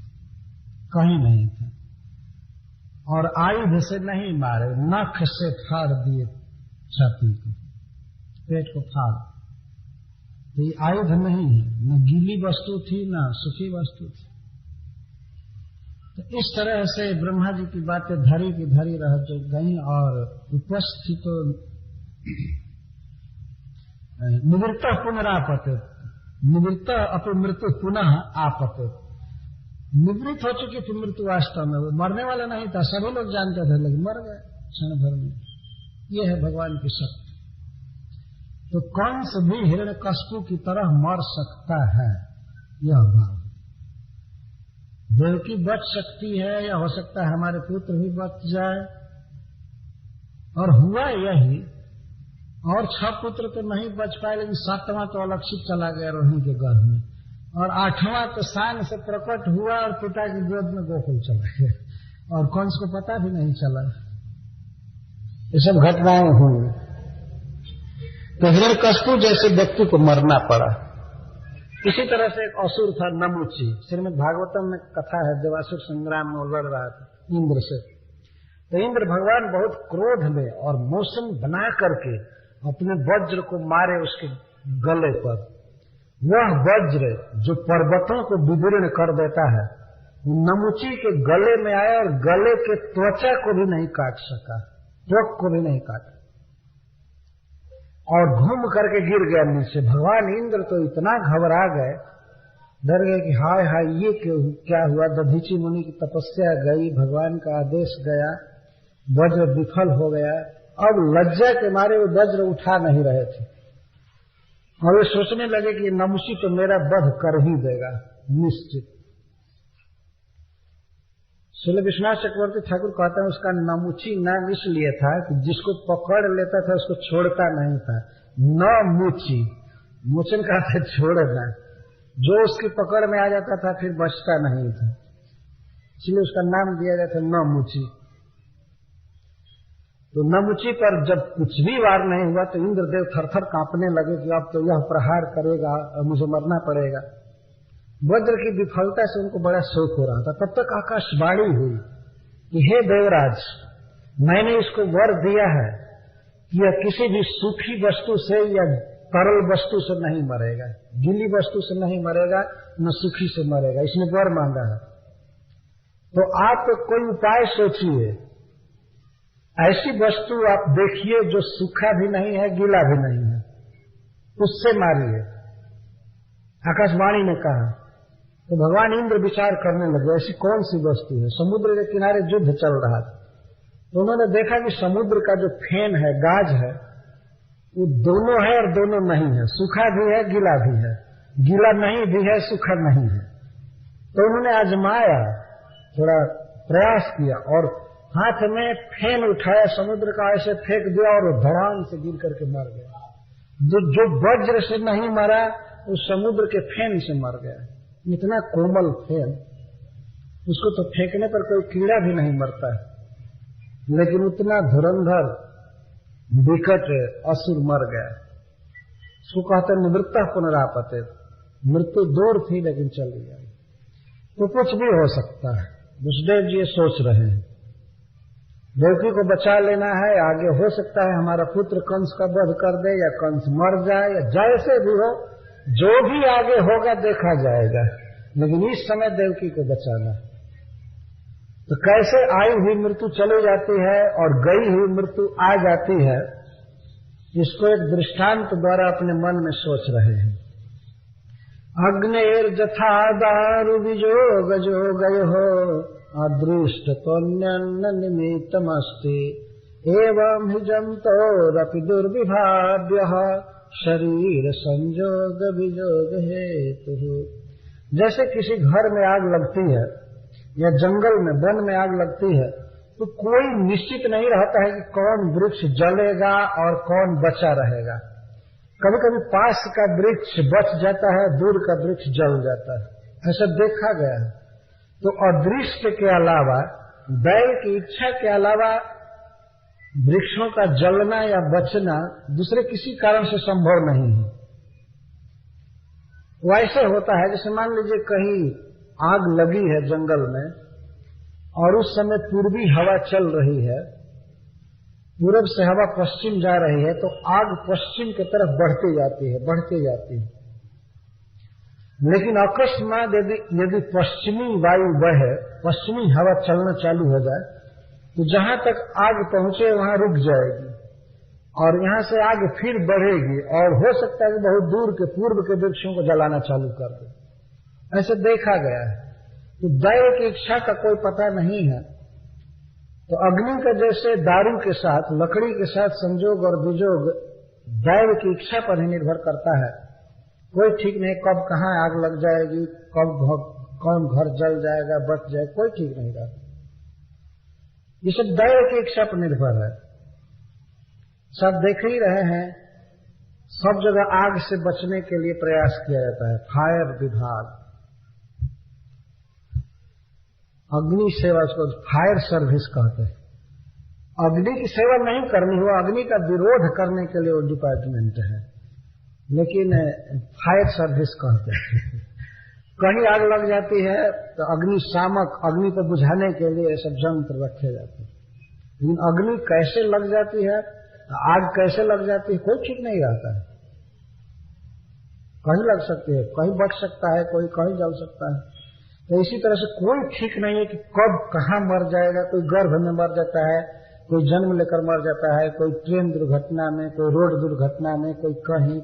कहीं नहीं था। और आयुध से नहीं मारे, नख से फाड़ दिए छाती को, पेट को फाड़। तो ये आयुध नहीं है, न गीली वस्तु थी न सूखी वस्तु थी। तो इस तरह से ब्रह्मा जी की बातें धरी की धरी रह जो गई और उपस्थित तो निवृत्त पुनरापते, निवृत्त अपनी मृत्यु पुनः आपते। निवृत्त हो चुकी थी मृत्यु, वास्तव में वो मरने वाला नहीं था, सभी लोग जानते थे, लेकिन मर गए क्षण भर में। ये है भगवान की शक्ति। तो कंस भी हिरण्यकश्यप की तरह मर सकता है, यह भाव। देवकी बच सकती है, या हो सकता है हमारे पुत्र भी बच जाए। और हुआ यही, और 6 पुत्र तो नहीं बच पाए, लेकिन 7वां तो अलक्षित चला गया रोहिणी के गर्भ में, और 8वां तो शान से प्रकट हुआ और पिता की गोद में गोकुल चला गया, और कंस को पता भी नहीं चला। ये सब घटनाएं हुई। तो हिरण्यकश्यप जैसे व्यक्ति को मरना पड़ा। इसी तरह से एक असुर था नमुची, श्रीमद् भागवतम में कथा है, देवासुर संग्राम में लड़ रहा था इंद्र से। तो इंद्र भगवान बहुत क्रोध में और मौसम बना करके अपने वज्र को मारे उसके गले पर। वह वज्र जो पर्वतों को विदीर्ण कर देता है, नमुची के गले में आया और गले के त्वचा को भी नहीं काट सका, त्वक को भी नहीं काटा, और घूम करके गिर गया नीचे। भगवान इंद्र तो इतना घबरा गए, डर गए कि हाय हाय ये क्या हुआ। दधीची मुनि की तपस्या गई, भगवान का आदेश गया, वज्र विफल हो गया। अब लज्जा के मारे वो वज्र उठा नहीं रहे थे, और वे सोचने लगे कि नमुची तो मेरा वध कर ही देगा निश्चित। श्रील विश्वनाथ चक्रवर्ती ठाकुर कहते हैं उसका नमुची नाम इसलिए था कि जिसको पकड़ लेता था उसको छोड़ता नहीं था। न मुची, मोचन का था छोड़ना, जो उसकी पकड़ में आ जाता था फिर बचता नहीं था, इसलिए उसका नाम दिया गया था न मुची। तो नमुची पर जब कुछ भी वार नहीं हुआ तो इंद्रदेव थरथर कांपने लगे कि अब तो यह प्रहार करेगा और मुझे मरना पड़ेगा। वज्र की विफलता से उनको बड़ा शोक हो रहा था। तब तक आकाशवाणी हुई कि हे देवराज, मैंने इसको वर दिया है कि यह किसी भी सूखी वस्तु से या तरल वस्तु से नहीं मरेगा, गीली वस्तु से नहीं मरेगा, न सूखी से मरेगा, इसने वर मांगा है। तो आप कोई उपाय सोचिए, ऐसी वस्तु आप देखिए जो सूखा भी नहीं है गीला भी नहीं है, उससे मारिए, आकाशवाणी ने कहा। तो भगवान इंद्र विचार करने लगे ऐसी कौन सी वस्तु है। समुद्र के किनारे युद्ध चल रहा था, तो उन्होंने देखा कि समुद्र का जो फेन है, गाज है, वो दोनों है और दोनों नहीं है, सूखा भी है गीला भी है, गीला नहीं भी है सूखा नहीं है। तो उन्होंने आजमाया, थोड़ा प्रयास किया और हाथ में फेन उठाया, समुद्र का ऐसे फेंक दिया और धड़ाम से गिर करके मर गया। जो वज्र से नहीं मरा वो समुद्र के फेन से मर गया। इतना कोमल फेन, उसको तो फेंकने पर कोई कीड़ा भी नहीं मरता है, लेकिन उतना धुरंधर विकट असुर मर गया। उसको कहते निवृत्ता पुनरापते, मृत्यु दूर थी लेकिन चली गई। तो कुछ भी हो सकता है। वसुदेव जी ये सोच रहे हैं, देवकी को बचा लेना है, आगे हो सकता है हमारा पुत्र कंस का वध कर दे या कंस मर जाए, या जैसे भी हो, जो भी आगे होगा देखा जाएगा, लेकिन इस समय देवकी को बचाना। तो कैसे आई हुई मृत्यु चली जाती है और गई हुई मृत्यु आ जाती है, इसको एक दृष्टांत द्वारा अपने मन में सोच रहे हैं। अग्नेर जथा दारु विजोग जो गयो हो, अदृष्ट तोन्यन्न निमित्तमस्ति, एवं हि जंतोरपि दुर्विभाव्यः शरीर संजोग विजोग हेतु। जैसे किसी घर में आग लगती है या जंगल में, वन में आग लगती है, तो कोई निश्चित नहीं रहता है कि कौन वृक्ष जलेगा और कौन बचा रहेगा। कभी कभी पास का वृक्ष बच जाता है, दूर का वृक्ष जल जाता है, ऐसा देखा गया है। तो अदृष्ट के अलावा, दैव की इच्छा के अलावा वृक्षों का जलना या बचना दूसरे किसी कारण से संभव नहीं है। वैसे होता है जैसे मान लीजिए कहीं आग लगी है जंगल में और उस समय पूर्वी हवा चल रही है, पूरब से हवा पश्चिम जा रही है, तो आग पश्चिम की तरफ बढ़ती जाती है। लेकिन अकस्मात यदि पश्चिमी वायु बहे, पश्चिमी हवा चलना चालू हो जाए, तो जहां तक आग पहुंचे वहां रुक जाएगी और यहां से आग फिर बढ़ेगी और हो सकता है कि बहुत दूर के पूर्व के वृक्षों को जलाना चालू कर दे। ऐसे देखा गया है। तो दैव की इच्छा का कोई पता नहीं है। तो अग्नि का जैसे दारू के साथ, लकड़ी के साथ संजोग और विजोग दैव की इच्छा पर ही निर्भर करता है। कोई ठीक नहीं कब कहाँ आग लग जाएगी, कब कौन घर जल जाएगा, बच जाए, कोई ठीक नहीं रहता। ये सब दैव की इच्छा पर निर्भर है। सब देख ही रहे हैं, सब जगह आग से बचने के लिए प्रयास किया जाता है। फायर विभाग, अग्नि सेवा, उसको फायर सर्विस कहते हैं। अग्नि की सेवा नहीं करनी हो, अग्नि का विरोध करने के लिए वो डिपार्टमेंट है, लेकिन फायर सर्विस कहते हैं। कहीं आग लग जाती है तो अग्निशामक, अग्नि को बुझाने के लिए सब यंत्र रखे जाते हैं। लेकिन अग्नि कैसे लग जाती है, आग कैसे लग जाती है, कोई ठीक नहीं रहता है। कहीं लग सकती है, कहीं बच सकता है, कोई कहीं जल सकता है। तो इसी तरह से कोई ठीक नहीं है कि कब कहाँ मर जाएगा। कोई गर्भ में मर जाता है, कोई जन्म लेकर मर जाता है, कोई ट्रेन दुर्घटना में, कोई रोड दुर्घटना में, कोई कहीं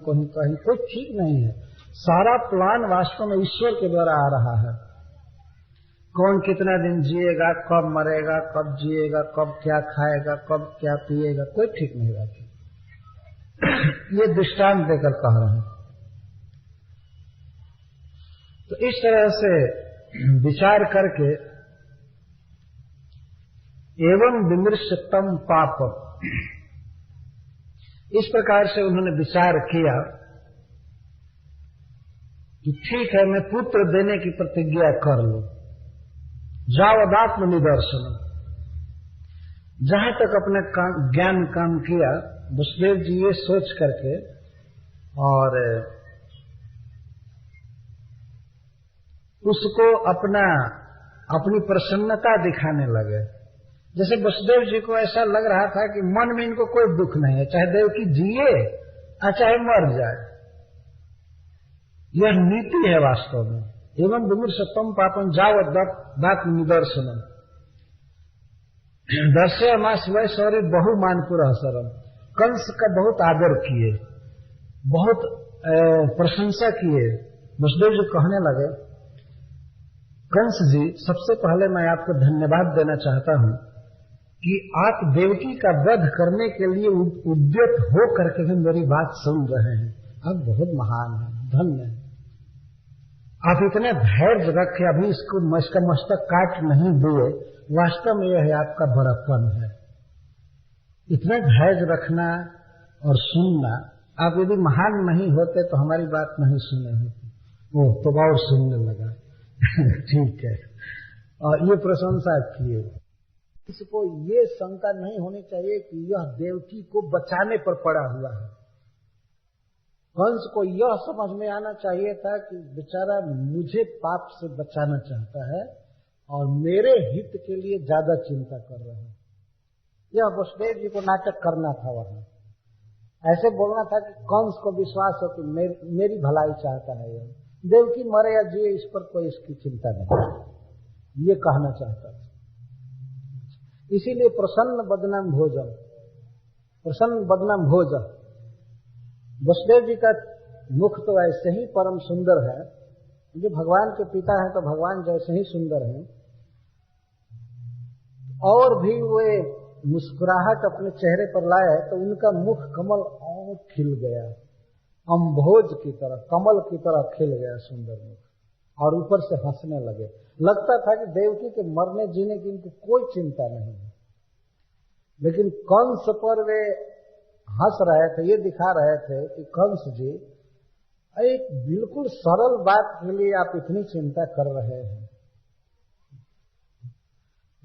कोई ठीक नहीं है। सारा प्लान वास्तव में ईश्वर के द्वारा आ रहा है। कौन कितना दिन जिएगा, कब मरेगा, कब जिएगा, कब क्या खाएगा, कब क्या पिएगा, कोई ठीक नहीं रहता। ये दृष्टांत देकर कह रहे हैं। तो इस तरह से विचार करके एवं विमृश्यतम पापम, इस प्रकार से उन्होंने विचार किया कि ठीक है, मैं पुत्र देने की प्रतिज्ञा कर लूं। जावदात्म निदर्शन, जहां तक अपने ज्ञान काम किया वसुदेव जी ये सोच करके और उसको अपनी प्रसन्नता दिखाने लगे। जैसे वसुदेव जी को ऐसा लग रहा था कि मन में इनको कोई दुख नहीं है, चाहे देवकी जिए और चाहे मर जाए। यह नीति है वास्तव में। एवं विमृश्यतम पापम जावदात्म निदर्शनम दर्शय मास वै सौरी बहुमानपुर सरम। कंस का बहुत आदर किए, बहुत प्रशंसा किए। वसुदेव जी कहने लगे, कंस जी, सबसे पहले मैं आपको धन्यवाद देना चाहता हूं कि आप देवकी का वध करने के लिए उद्यत हो करके भी मेरी बात सुन रहे हैं। आप बहुत महान हैं, धन्य हैं। आप इतने धैर्य रखे, अभी इसका मस्तक काट नहीं दिए, वास्तव में यह है आपका बड़प्पन है। इतने धैर्य रखना और सुनना। आप यदि महान नहीं होते तो हमारी बात नहीं सुने होती। वो तो और सुनने लगा। ठीक है, और ये प्रशंसा किए। इसको ये शंका नहीं होनी चाहिए कि यह देवकी को बचाने पर पड़ा हुआ है। कंस को यह समझ में आना चाहिए था कि बेचारा मुझे पाप से बचाना चाहता है और मेरे हित के लिए ज्यादा चिंता कर रहा है। यह वसुदेव जी को नाटक करना था। वहां ऐसे बोलना था कि कंस को विश्वास हो कि मेरी भलाई चाहता है, यह देवकी मरे या जिए इस पर कोई इसकी चिंता नहीं, ये कहना चाहता था। इसीलिए प्रसन्न बदनाम भोजन, प्रसन्न बदनाम भोजन। वसुदेव जी का मुख तो ऐसे ही परम सुंदर है, जो भगवान के पिता हैं तो भगवान जैसे ही सुंदर हैं। और भी वे मुस्कुराहट अपने चेहरे पर लाए तो उनका मुख कमल और खिल गया, अम्भोज की तरह, कमल की तरह खिल गया सुंदर मुख, और ऊपर से हंसने लगे। लगता था कि देवकी के मरने जीने की इनको कोई चिंता नहीं है। लेकिन कंस पर वे हंस रहे थे, ये दिखा रहे थे कि कंस जी, एक बिल्कुल सरल बात के लिए आप इतनी चिंता कर रहे हैं।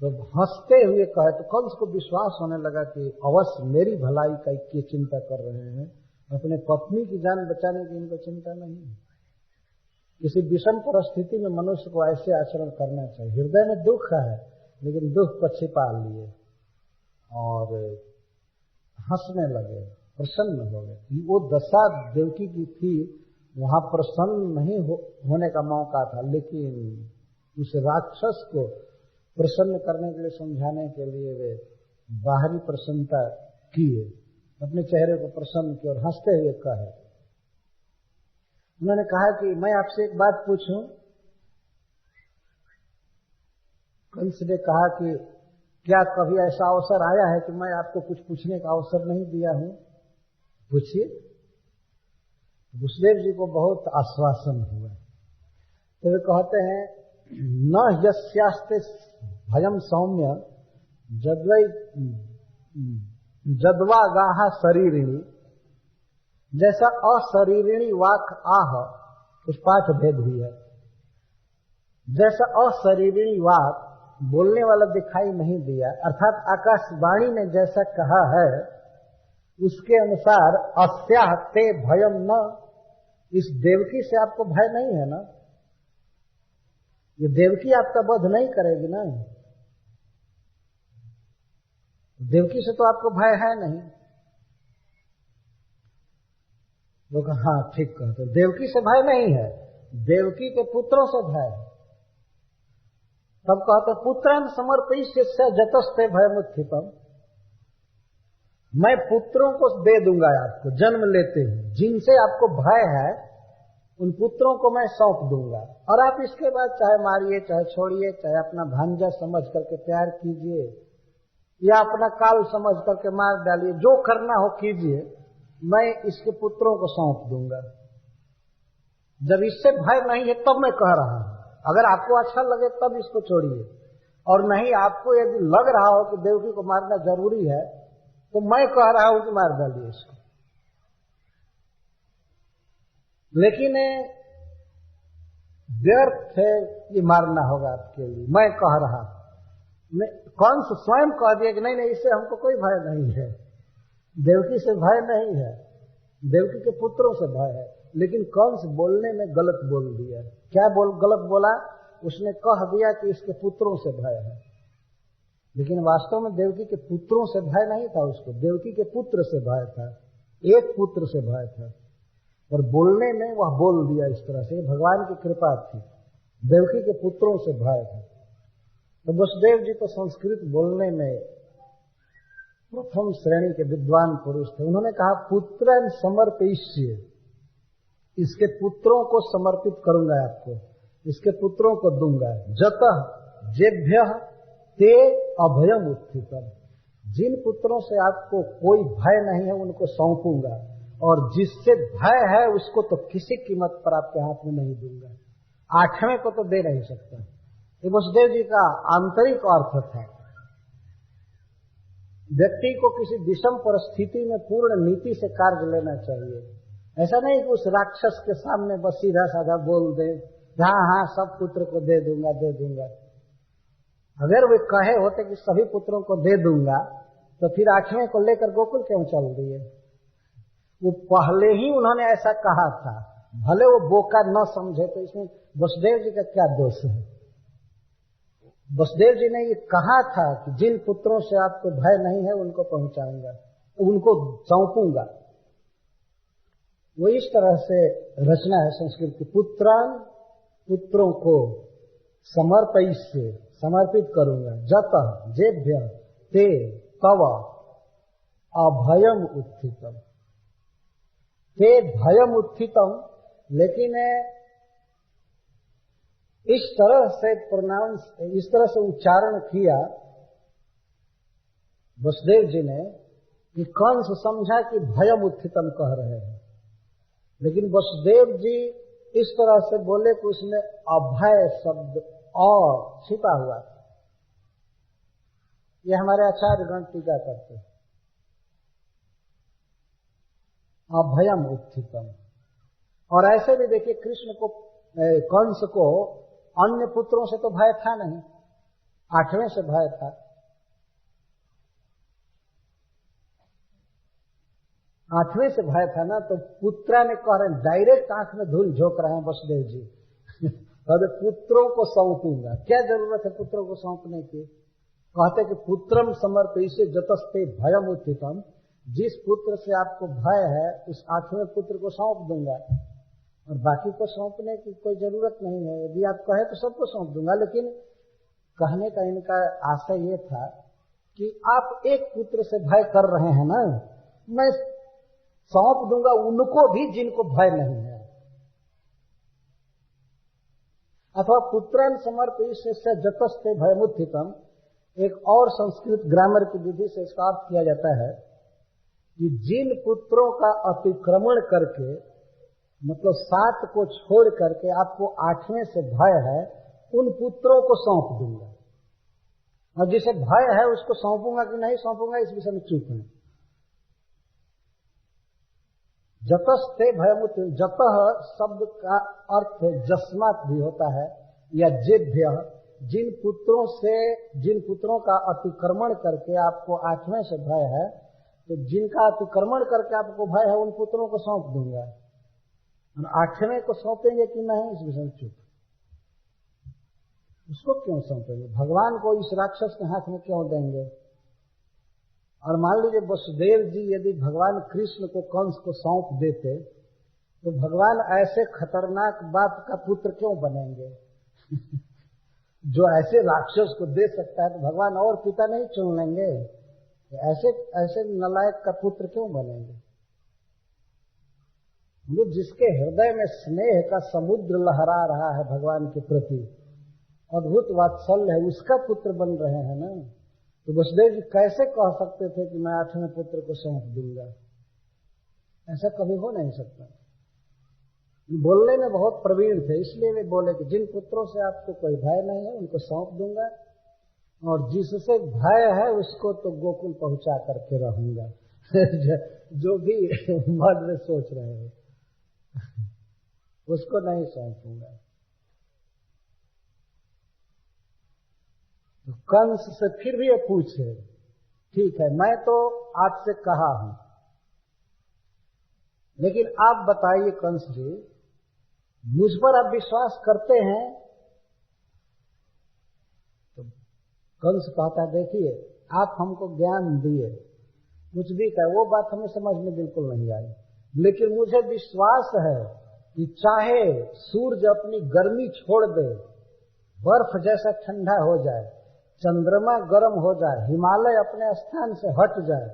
तो हंसते हुए कहे तो कंस को विश्वास होने लगा कि अवश्य मेरी भलाई का की चिंता कर रहे हैं, अपने पत्नी की जान बचाने की इनको चिंता नहीं है। किसी विषम परिस्थिति में मनुष्य को ऐसे आचरण करना चाहिए। हृदय में दुख है लेकिन दुख को छिपा लिए और हंसने लगे, प्रसन्न हो गए। वो दशा देवकी की थी, वहां प्रसन्न नहीं होने का मौका था, लेकिन उस राक्षस को प्रसन्न करने के लिए, समझाने के लिए वे बाहरी प्रसन्नता किए, अपने चेहरे को प्रसन्न किया और हंसते हुए कहे। उन्होंने कहा कि मैं आपसे एक बात पूछूं। कंस ने कहा कि क्या कभी ऐसा अवसर आया है कि मैं आपको कुछ पूछने का अवसर नहीं दिया हूं? पूछिए। वसुदेव जी को बहुत आश्वासन हुआ। तो वे कहते हैं, न यस्यास्ते भयम सौम्य जद्वागाह शरीरिणी, जैसा अशरीरिणी वाक आह, कुछ पाठ भेद भी है। जैसा अशरीरिणी वाक बोलने वाला दिखाई नहीं दिया, अर्थात आकाशवाणी ने जैसा कहा है उसके अनुसार अस्याह ते भयम न, इस देवकी से आपको भय नहीं है ना? ये देवकी आपका वध नहीं करेगी ना? देवकी से तो आपको भय है नहीं। लोग हाँ ठीक कहते, देवकी से भय नहीं है, देवकी के पुत्रों से भय है। तब कहते पुत्रन समर्पयिष्य जतस्ते भयमुत्थितम, मैं पुत्रों को दे दूंगा आपको जन्म लेते ही, जिनसे आपको भय है उन पुत्रों को मैं सौंप दूंगा, और आप इसके बाद चाहे मारिए, चाहे छोड़िए, चाहे अपना भांजा समझ करके प्यार कीजिए या अपना काल समझ करके मार डालिए, जो करना हो कीजिए, मैं इसके पुत्रों को सौंप दूंगा। जब इससे भय नहीं है तब मैं कह रहा हूं। अगर आपको अच्छा लगे तब इसको छोड़िए, और नहीं आपको यदि लग रहा हो कि देवकी को मारना जरूरी है तो मैं कह रहा हूं कि मार डालिए इसको। लेकिन व्यर्थ है ये मारना होगा आपके लिए, मैं कह रहा हूं। कंस स्वयं कह दिया कि नहीं नहीं, इससे हमको कोई भय नहीं है, देवकी से भय नहीं है, देवकी के पुत्रों से भय है। लेकिन कंस बोलने में गलत बोल दिया। क्या गलत बोला? उसने कह दिया कि इसके पुत्रों से भय है, लेकिन वास्तव में देवकी के पुत्रों से भय नहीं था, उसको देवकी के पुत्र से भय था, एक पुत्र से भय था। और बोलने में वह बोल दिया इस तरह से, भगवान की कृपा थी, देवकी के पुत्रों से भय था। तो वसुदेव जी तो संस्कृत बोलने में प्रथम श्रेणी के विद्वान पुरुष थे। उन्होंने कहा पुत्रन समर्पयिष्य, इसके पुत्रों को समर्पित करूंगा आपको, इसके पुत्रों को दूंगा। जतः जेभ्य ते अभयम उत्थितम, जिन पुत्रों से आपको कोई भय नहीं है उनको सौंपूंगा, और जिससे भय है उसको तो किसी कीमत पर आपके हाथ में नहीं दूंगा। आठवें को तो दे नहीं सकता। ये वसुदेव जी का आंतरिक अर्थ था। व्यक्ति को किसी विषम परिस्थिति में पूर्ण नीति से कार्य लेना चाहिए। ऐसा नहीं कि उस राक्षस के सामने बस सीधा साधा बोल दे, हाँ हाँ सब पुत्र को दे दूंगा दे दूंगा। अगर वे कहे होते कि सभी पुत्रों को दे दूंगा तो फिर आठवें को लेकर गोकुल क्यों चल दिए? वो पहले ही उन्होंने ऐसा कहा था, भले वो बोका न समझे, तो इसमें वसुदेव जी का क्या दोष है? वसुदेव जी ने ये कहा था कि जिन पुत्रों से आपको भय नहीं है उनको पहुंचाऊंगा, उनको सौंपूंगा। वो इस तरह से रचना है संस्कृत की। पुत्रान, पुत्रों को समर्पयिष्य, समर्पित करूंगा। जतः जेभ्य ते तव अभयम उत्थितम, ते भयम उत्थितम। लेकिन इस तरह से प्रोनाउंस, इस तरह से उच्चारण किया वसुदेव जी ने कि कंस समझा कि भयम उत्थितम कह रहे हैं, लेकिन वसुदेव जी इस तरह से बोले कि उसमें अभय शब्द और छिपा हुआ था। ये हमारे आचार्य गण टीका करते हैं, अभयम उत्थितम। और ऐसे भी देखिए, कृष्ण को, कंस को अन्य पुत्रों से तो भय था नहीं, आठवें से भय था। आठवें से भय था ना, तो पुत्रा ने कह रहे हैं, डायरेक्ट आंख में धूल झोंक रहे हैं वसुदेव जी कहते पुत्रों को सौंपूंगा। क्या जरूरत है पुत्रों को सौंपने की? कहते कि पुत्रम समर्पयिष्ये जतस्ते भयम उत्थितम, जिस पुत्र से आपको भय है उस 8वें पुत्र को सौंप दूंगा, और बाकी को सौंपने की कोई जरूरत नहीं है। यदि आप कहे तो सबको सौंप दूंगा, लेकिन कहने का इनका आशय ये था कि आप एक पुत्र से भय कर रहे हैं ना, मैं सौंप दूंगा उनको भी जिनको भय नहीं है। अथवा पुत्रन समर्पयिष्ये जतस्ते भयमुत्थितम, एक और संस्कृत ग्रामर की विधि से इसका अर्थ किया जाता है कि जिन पुत्रों का अतिक्रमण करके, मतलब 7 को छोड़ करके आपको 8वें से भय है, उन पुत्रों को सौंप दूंगा। और जिसे भय है उसको सौंपूंगा कि नहीं सौंपूंगा इस विषय में चुप है। जतस्ते भयमुत, जतः शब्द का अर्थ जस्मात भी होता है या जेभ्य, जिन पुत्रों का अतिक्रमण करके आपको 8वें से भय है, तो जिनका अतिक्रमण करके आपको भय है उन पुत्रों को सौंप दूंगा। और 8वें को सौंपेंगे कि नहीं इस विषय में चुप। उसको क्यों सौंपेंगे? भगवान को इस राक्षस के हाथ में क्यों देंगे? और मान लीजिए वसुदेव जी यदि भगवान कृष्ण को कंस को सौंप देते तो भगवान ऐसे खतरनाक बाप का पुत्र क्यों बनेंगे? जो ऐसे राक्षस को दे सकता है तो भगवान और पिता नहीं चुन लेंगे? ऐसे नलायक का पुत्र क्यों बनेंगे? जिसके हृदय में स्नेह का समुद्र लहरा रहा है भगवान के प्रति, अद्भुत वात्सल्य है, उसका पुत्र बन रहे हैं ना। तो वसुदेव जी कैसे कह सकते थे कि मैं 8वें पुत्र को सौंप दूंगा? ऐसा कभी हो नहीं सकता। बोलने में बहुत प्रवीण थे, इसलिए वे बोले कि जिन पुत्रों से आपको कोई भय नहीं है उनको सौंप दूंगा, और जिससे भय है उसको तो गोकुल पहुंचा करके रहूंगा। जो भी मन में सोच रहे हैं उसको नहीं सौंपूंगा। तो कंस से फिर भी ये पूछे, ठीक है मैं तो आपसे कहा हूं, लेकिन आप बताइए कंस जी, मुझ पर आप विश्वास करते हैं? तो कंस कहता देखिए आप हमको ज्ञान दिए, कुछ भी कहे वो बात हमें समझ में बिल्कुल नहीं आई, लेकिन मुझे विश्वास है कि चाहे सूरज अपनी गर्मी छोड़ दे, बर्फ जैसा ठंडा हो जाए, चंद्रमा गर्म हो जाए, हिमालय अपने स्थान से हट जाए,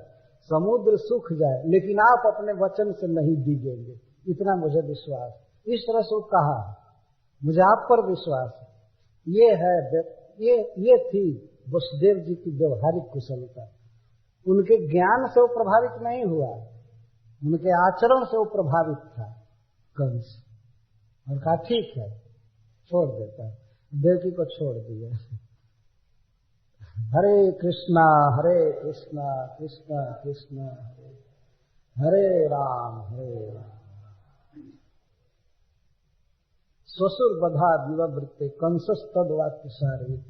समुद्र सूख जाए, लेकिन आप अपने वचन से नहीं डिगेंगे, इतना मुझे विश्वास। इस तरह से वो कहा, मुझे आप पर विश्वास है। ये है, ये थी वसुदेव जी की व्यवहारिक कुशलता। उनके ज्ञान से वो प्रभावित नहीं हुआ, उनके आचरण से वो प्रभावित था कंस, और कहा ठीक है छोड़ देता है। देवकी को छोड़ दिया। हरे कृष्णा कृष्णा कृष्णा हरे राम हरे राम। स्वसुर बधा विवृत्ते कंसस्तद वाक्य सारवित,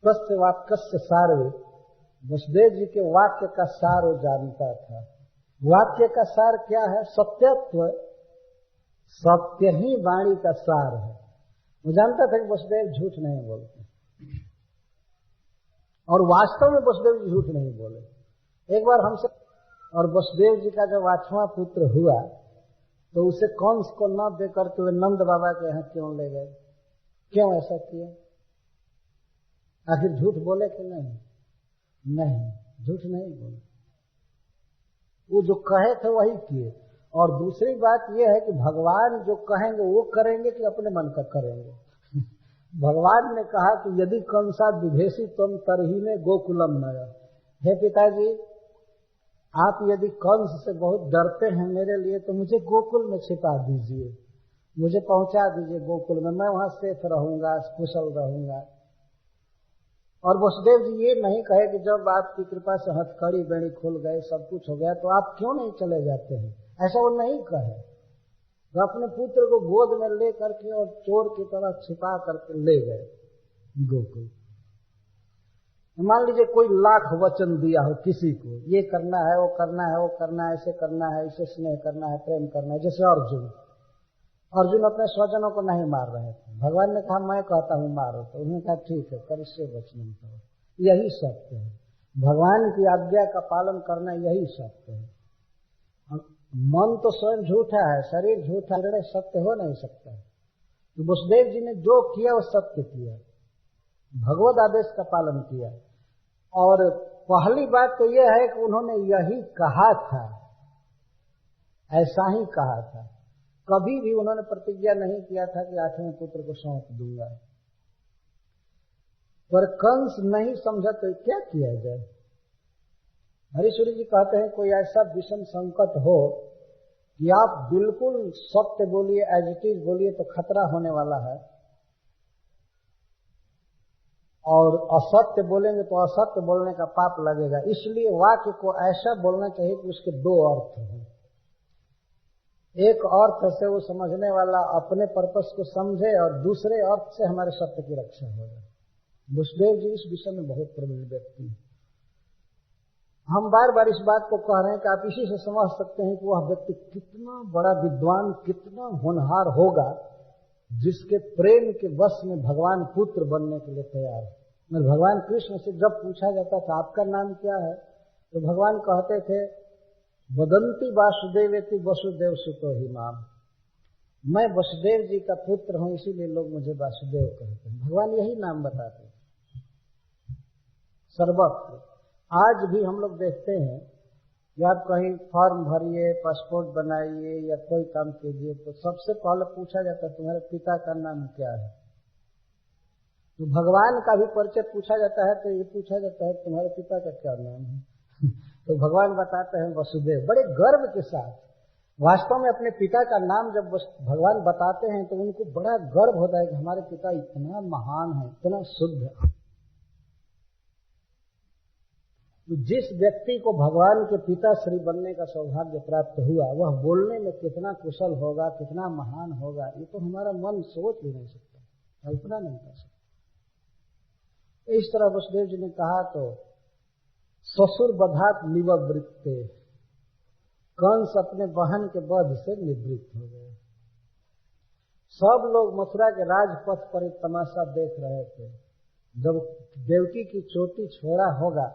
तस्य वाक्यस्य सारवित। वसुदेव जी के वाक्य का सार वो जानता था। वाक्य का सार क्या है? सत्यत्व, सत्य ही वाणी का सार है। वो जानता था कि वसुदेव झूठ नहीं बोलते, और वास्तव में वसुदेव जी झूठ नहीं बोले। एक बार हमसे, और वसुदेव जी का जब 8वां पुत्र हुआ तो उसे कंस को न देकर के वे नंद बाबा के यहाँ क्यों ले गए? क्यों ऐसा किया? आखिर झूठ बोले कि नहीं? नहीं, झूठ नहीं बोले। वो जो कहे थे वही किए। और दूसरी बात यह है कि भगवान जो कहेंगे वो करेंगे कि अपने मन का करेंगे? भगवान ने कहा कि यदि कंसा विभेषी तुम तरहीने गोकुलम नया। हे पिताजी, आप यदि कंस से बहुत डरते हैं मेरे लिए तो मुझे गोकुल में छिपा दीजिए, मुझे पहुंचा दीजिए गोकुल में, मैं वहां सेफ रहूंगा, कुशल रहूंगा। और वसुदेव जी ये नहीं कहे कि जब आपकी कृपा से हथकड़ी बेड़ी खुल गए, सब कुछ हो गया, तो आप क्यों नहीं चले जाते हैं? ऐसा वो नहीं कहे। तो अपने पुत्र को गोद में ले करके और चोर की तरह छिपा करके ले गए गोकुल। मान लीजिए कोई लाख वचन दिया हो किसी को, ये करना है, वो करना है, वो करना है, ऐसे करना है, इसे स्नेह करना है, प्रेम करना है, जैसे अर्जुन। अर्जुन अपने स्वजनों को नहीं मार रहे थे, भगवान ने कहा मैं कहता हूँ मारो, तो उन्होंने कहा ठीक है, करिष्ये वचनम तव। यही सत्य है, भगवान की आज्ञा का पालन करना यही सत्य है। मन तो स्वयं झूठा है, शरीर झूठा, निर्णय सत्य हो नहीं सकता। तो वसुदेव जी ने जो किया वो सत्य किया, भगवत आदेश का पालन किया। और पहली बात तो यह है कि उन्होंने यही कहा था, ऐसा ही कहा था। कभी भी उन्होंने प्रतिज्ञा नहीं किया था कि 8वें पुत्र को सौंप दूंगा। पर कंस नहीं समझा तो क्या किया जाए। हरीश्वरी जी कहते हैं कोई ऐसा विषम संकट हो कि आप बिल्कुल सत्य बोलिए, एज इट इज बोलिए, तो खतरा होने वाला है, और असत्य बोलेंगे तो असत्य बोलने का पाप लगेगा। इसलिए वाक्य को ऐसा बोलना चाहिए कि उसके दो अर्थ हों। एक अर्थ से वो समझने वाला अपने पर्पस को समझे और दूसरे अर्थ से हमारे सत्य की रक्षा हो जाए। वसुदेव जी इस विषय में बहुत प्रबल व्यक्ति हैं। हम बार बार इस बात को कह रहे हैं कि आप इसी से समझ सकते हैं कि वह व्यक्ति कितना बड़ा विद्वान, कितना होनहार होगा, जिसके प्रेम के वश में भगवान पुत्र बनने के लिए तैयार है। भगवान कृष्ण से जब पूछा जाता था आपका नाम क्या है, तो भगवान कहते थे वदंती वासुदेवेति वसुदेव सुतो ही माम, मैं वसुदेव जी का पुत्र हूं, इसीलिए लोग मुझे वासुदेव कहते हैं। भगवान यही नाम बताते हैं सर्वत्र। आज भी हम लोग देखते हैं कि आप कहीं फॉर्म भरिए, पासपोर्ट बनाइए या कोई काम कीजिए, तो सबसे पहले पूछा जाता है तुम्हारे पिता का नाम क्या है। तो भगवान का भी परिचय पूछा जाता है तो ये पूछा जाता है तुम्हारे पिता का क्या नाम है। तो भगवान बताते हैं वसुदेव, बड़े गर्व के साथ। वास्तव में अपने पिता का नाम जब भगवान बताते हैं तो उनको बड़ा गर्व होता है कि हमारे पिता इतना महान है, इतना शुद्ध है। तो जिस व्यक्ति को भगवान के पिता श्री बनने का सौभाग्य प्राप्त हुआ, वह बोलने में कितना कुशल होगा, कितना महान होगा, ये तो हमारा मन सोच भी नहीं सकता, कल्पना नहीं कर सकता। इस तरह वसुदेव जी ने कहा तो ससुर बधात निवृत्ते, कंस अपने बहन के वध से निवृत्त हो गए। सब लोग मथुरा के राजपथ पर एक तमाशा देख रहे थे। जब देवकी की चोटी छोड़ा होगा,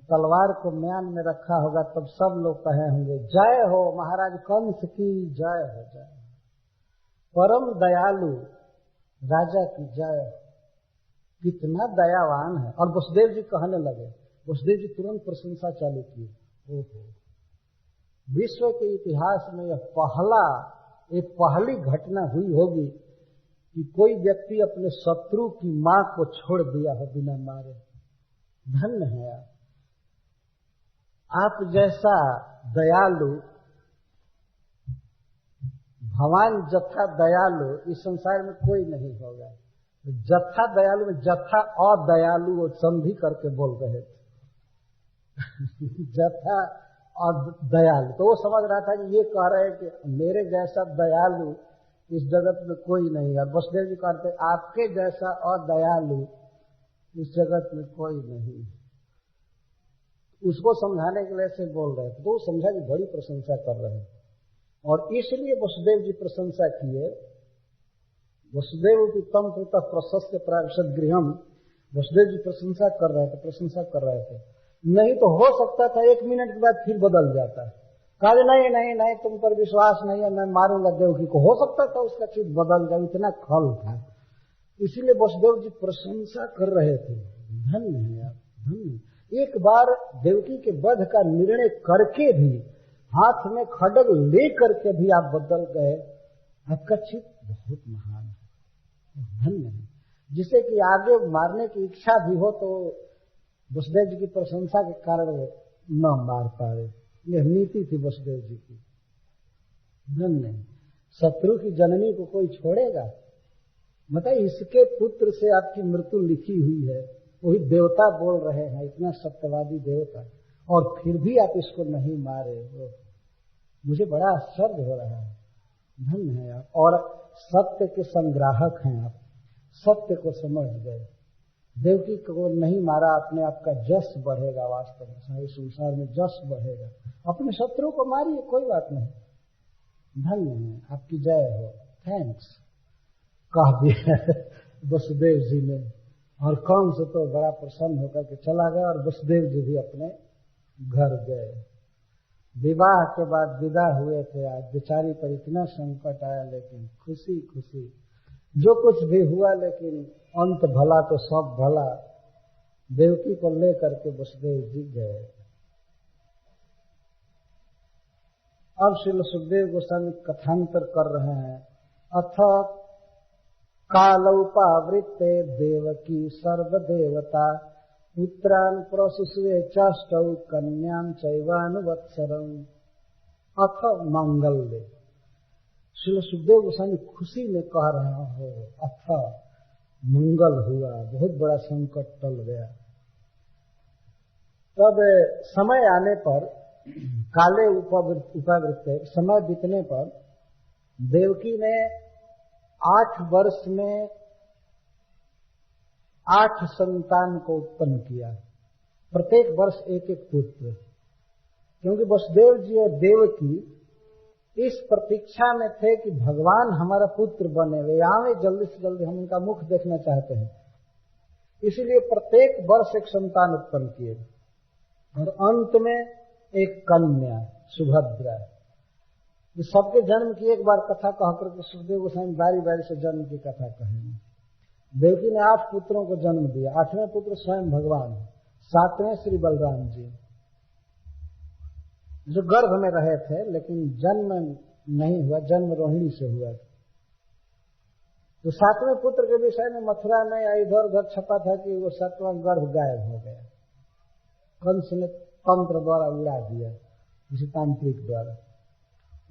तलवार को म्यान में रखा होगा, तब सब लोग कहे होंगे जय हो महाराज कंस की जय हो, जय परम दयालु राजा की जय, कितना दयावान है। और वसुदेव जी कहने लगे, वसुदेव जी तुरंत प्रशंसा चालू की, ओहो विश्व के इतिहास में यह पहली घटना हुई होगी कि कोई व्यक्ति अपने शत्रु की मां को छोड़ दिया हो बिना मारे। धन्य है आप जैसा दयालु, भगवान जथा दयालु इस संसार में कोई नहीं होगा। जथा दयालु में जथा अदयालु वो संधि करके बोल रहे थे। जथा और दयालु, तो वो समझ रहा था कि ये कह रहे हैं कि मेरे जैसा दयालु इस जगत में कोई नहीं है। वसुदेव जी कहते आपके जैसा अदयालु इस जगत में कोई नहीं। उसको समझाने के लिए से बोल रहे थे, तो वो समझा कि बड़ी प्रशंसा कर रहे हैं। और इसलिए वसुदेव जी प्रशंसा किए। वसुदेव की तम कृत प्रशस्त प्रावसद गृहम, वसुदेव जी प्रशंसा कर रहे थे। नहीं तो हो सकता था 1 मिनट के बाद फिर बदल जाता है, कहा नहीं नहीं नहीं तुम पर विश्वास नहीं है, मैं मारूंगा देवकी को। हो सकता था उसका चित्त बदल जाए, इतना खल था। इसीलिए वसुदेव जी प्रशंसा कर रहे थे। धन्य है आप, धन्य। एक बार देवकी के वध का निर्णय करके भी, हाथ में खड्ग ले करके भी आप बदल गए, आपका चित्त बहुत महान है, धन्य है। जिसे कि आगे मारने की इच्छा भी हो तो वसुदेव जी की प्रशंसा के कारण वो न मार पाए। यह नीति थी वसुदेव जी की। धन्य है। शत्रु की जननी को कोई छोड़ेगा? बताइए, इसके पुत्र से आपकी मृत्यु लिखी हुई है, वही देवता बोल रहे हैं, इतना सत्यवादी देवता, और फिर भी आप इसको नहीं मारे हो। मुझे बड़ा आश्चर्य हो रहा है। धन्य है आप, और सत्य के संग्राहक हैं आप, सत्य को समझ गए। देवकी को नहीं मारा, अपने आपका जस बढ़ेगा। वास्तव में सारे संसार में जस बढ़ेगा। अपने शत्रु को मारिए, कोई बात नहीं, धन्य है, आपकी जय हो, थैंक्स कह दिया वसुदेव जी ने। और कंस तो बड़ा प्रसन्न होकर के चला गया और वसुदेव जी भी अपने घर गए। विवाह के बाद विदा हुए थे। आज बेचारी पर इतना संकट आया, लेकिन खुशी खुशी जो कुछ भी हुआ, लेकिन अंत भला तो सब भला। देवकी को लेकर के वसुदेव जी गए। अब श्री सुखदेव गोस्वामी कथांतर कर रहे हैं। अथ कालौपावृत्ते देवकी सर्वदेवता पुत्रान् प्रसुषुवे चाष्टौ कन्यां चैवानुवत्सरम्। अथ मंगल्ये। श्री सुखदेव गोस्वामी खुशी में कह रहा हो, अथ मंगल हुआ, बहुत बड़ा संकट टल गया। तब समय आने पर, काले उपावृत्ते, समय बीतने पर देवकी ने 8 वर्ष में 8 संतान को उत्पन्न किया, प्रत्येक वर्ष एक एक पुत्र। क्योंकि वसुदेव जी और देवकी इस प्रतीक्षा में थे कि भगवान हमारा पुत्र बने, वे आवे जल्दी से जल्दी, हम उनका मुख देखना चाहते हैं। इसीलिए प्रत्येक वर्ष एक संतान उत्पन्न किए और अंत में एक कन्या सुभद्रा। इस सबके जन्म की एक बार कथा कहकर के सुखदेव गोस्वामी बारी बारी से जन्म की कथा कहेंगे। देवकी ने 8 पुत्रों को जन्म दिया। 8वें पुत्र स्वयं भगवान, 7वें श्री बलराम जी, जो गर्भ में रहे थे लेकिन जन्म नहीं हुआ, जन्म रोहिणी से हुआ। तो 7वें पुत्र के विषय में मथुरा में या इधर उधर छपा था कि वो 7वां गर्भ गायब हो गया, कंस ने तंत्र द्वारा उड़ा दिया, किसी तांत्रिक द्वारा।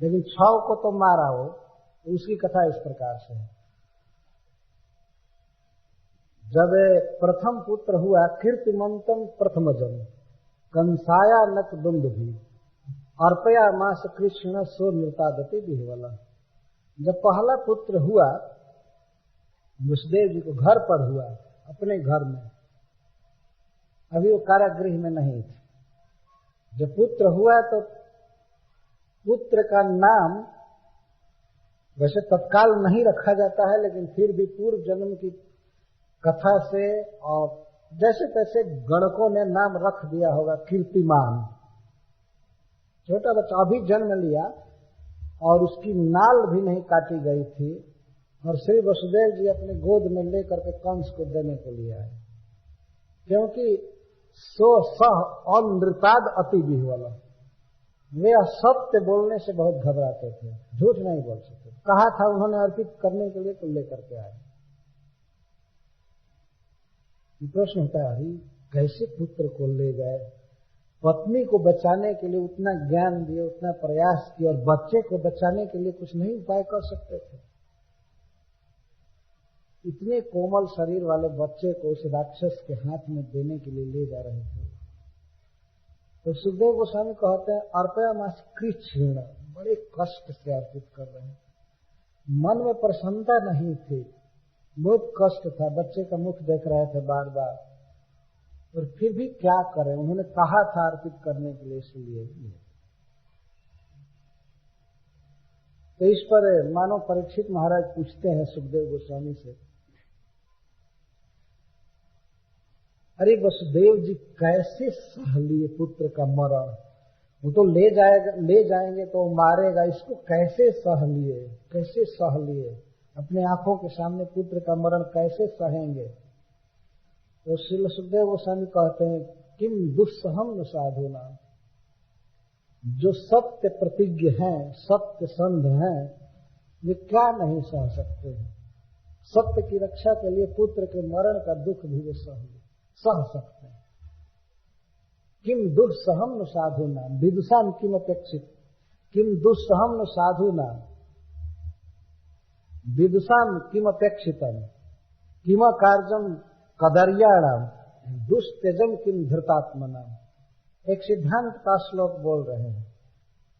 लेकिन 6 को तो मारा वो, उसकी कथा इस प्रकार से है। जब प्रथम पुत्र हुआ, कीर्तिमंतम प्रथमजम कंसाया नक दुंदुभि अर्पया मास कृष्ण सो नृतादति विह्वला। जब पहला पुत्र हुआ वसुदेव जी को, घर पर हुआ, अपने घर में, अभी वो कारागृह में नहीं थे। जब पुत्र हुआ तो पुत्र का नाम वैसे तत्काल नहीं रखा जाता है, लेकिन फिर भी पूर्व जन्म की कथा से और जैसे तैसे गणकों ने नाम रख दिया होगा कीर्तिमान। छोटा बच्चा अभी जन्म लिया और उसकी नाल भी नहीं काटी गई थी, और श्री वसुदेव जी अपने गोद में लेकर के कंस को देने के लिए आए। क्योंकि सो सह अनृताद अति विह्वला, वे असत्य बोलने से बहुत घबराते थे, झूठ नहीं बोल सकते। कहा था उन्होंने अर्पित करने के लिए, तो लेकर के आए। प्रश्न होता है, अरे कैसे पुत्र को ले गए? पत्नी को बचाने के लिए उतना ज्ञान दिए, उतना प्रयास किया, और बच्चे को बचाने के लिए कुछ नहीं उपाय कर सकते थे? इतने कोमल शरीर वाले बच्चे को उस राक्षस के हाथ में देने के लिए ले जा रहे थे। तो सुखदेव गोस्वामी कहते हैं, अर्पया मास कृष्ण, बड़े कष्ट से अर्पित कर रहे हैं। मन में प्रसन्नता नहीं थी, बहुत कष्ट था, बच्चे का मुख देख रहे थे बार बार, और फिर भी क्या करें, उन्होंने कहा था अर्पित करने के लिए, इसलिए। तो इस पर मानो परीक्षित महाराज पूछते हैं सुखदेव गोस्वामी से, अरे वसुदेव जी कैसे सह लिए पुत्र का मरण? वो तो ले जाएंगे तो मारेगा, इसको कैसे सह लिए, कैसे सह लिए? अपने आंखों के सामने पुत्र का मरण कैसे सहेंगे? तो श्री सुखदेव गोस्वामी कहते हैं, किम दुस्सहम न साधुना, जो सत्य प्रतिज्ञ हैं, सत्य संध हैं, वे क्या नहीं सह सकते हैं? सत्य की रक्षा के लिए पुत्र के मरण का दुख भी वे सह सकते हैं। किम दुस्सहम न साधुना विदुषाम किम अपेक्षित, किम दुस्सहम न साधुना विदुषाम किम अपेक्षितम, किम कार्जम कदर्याणाम दुष्त्यजम किम धृतात्मना। एक सिद्धांत का श्लोक बोल रहे हैं,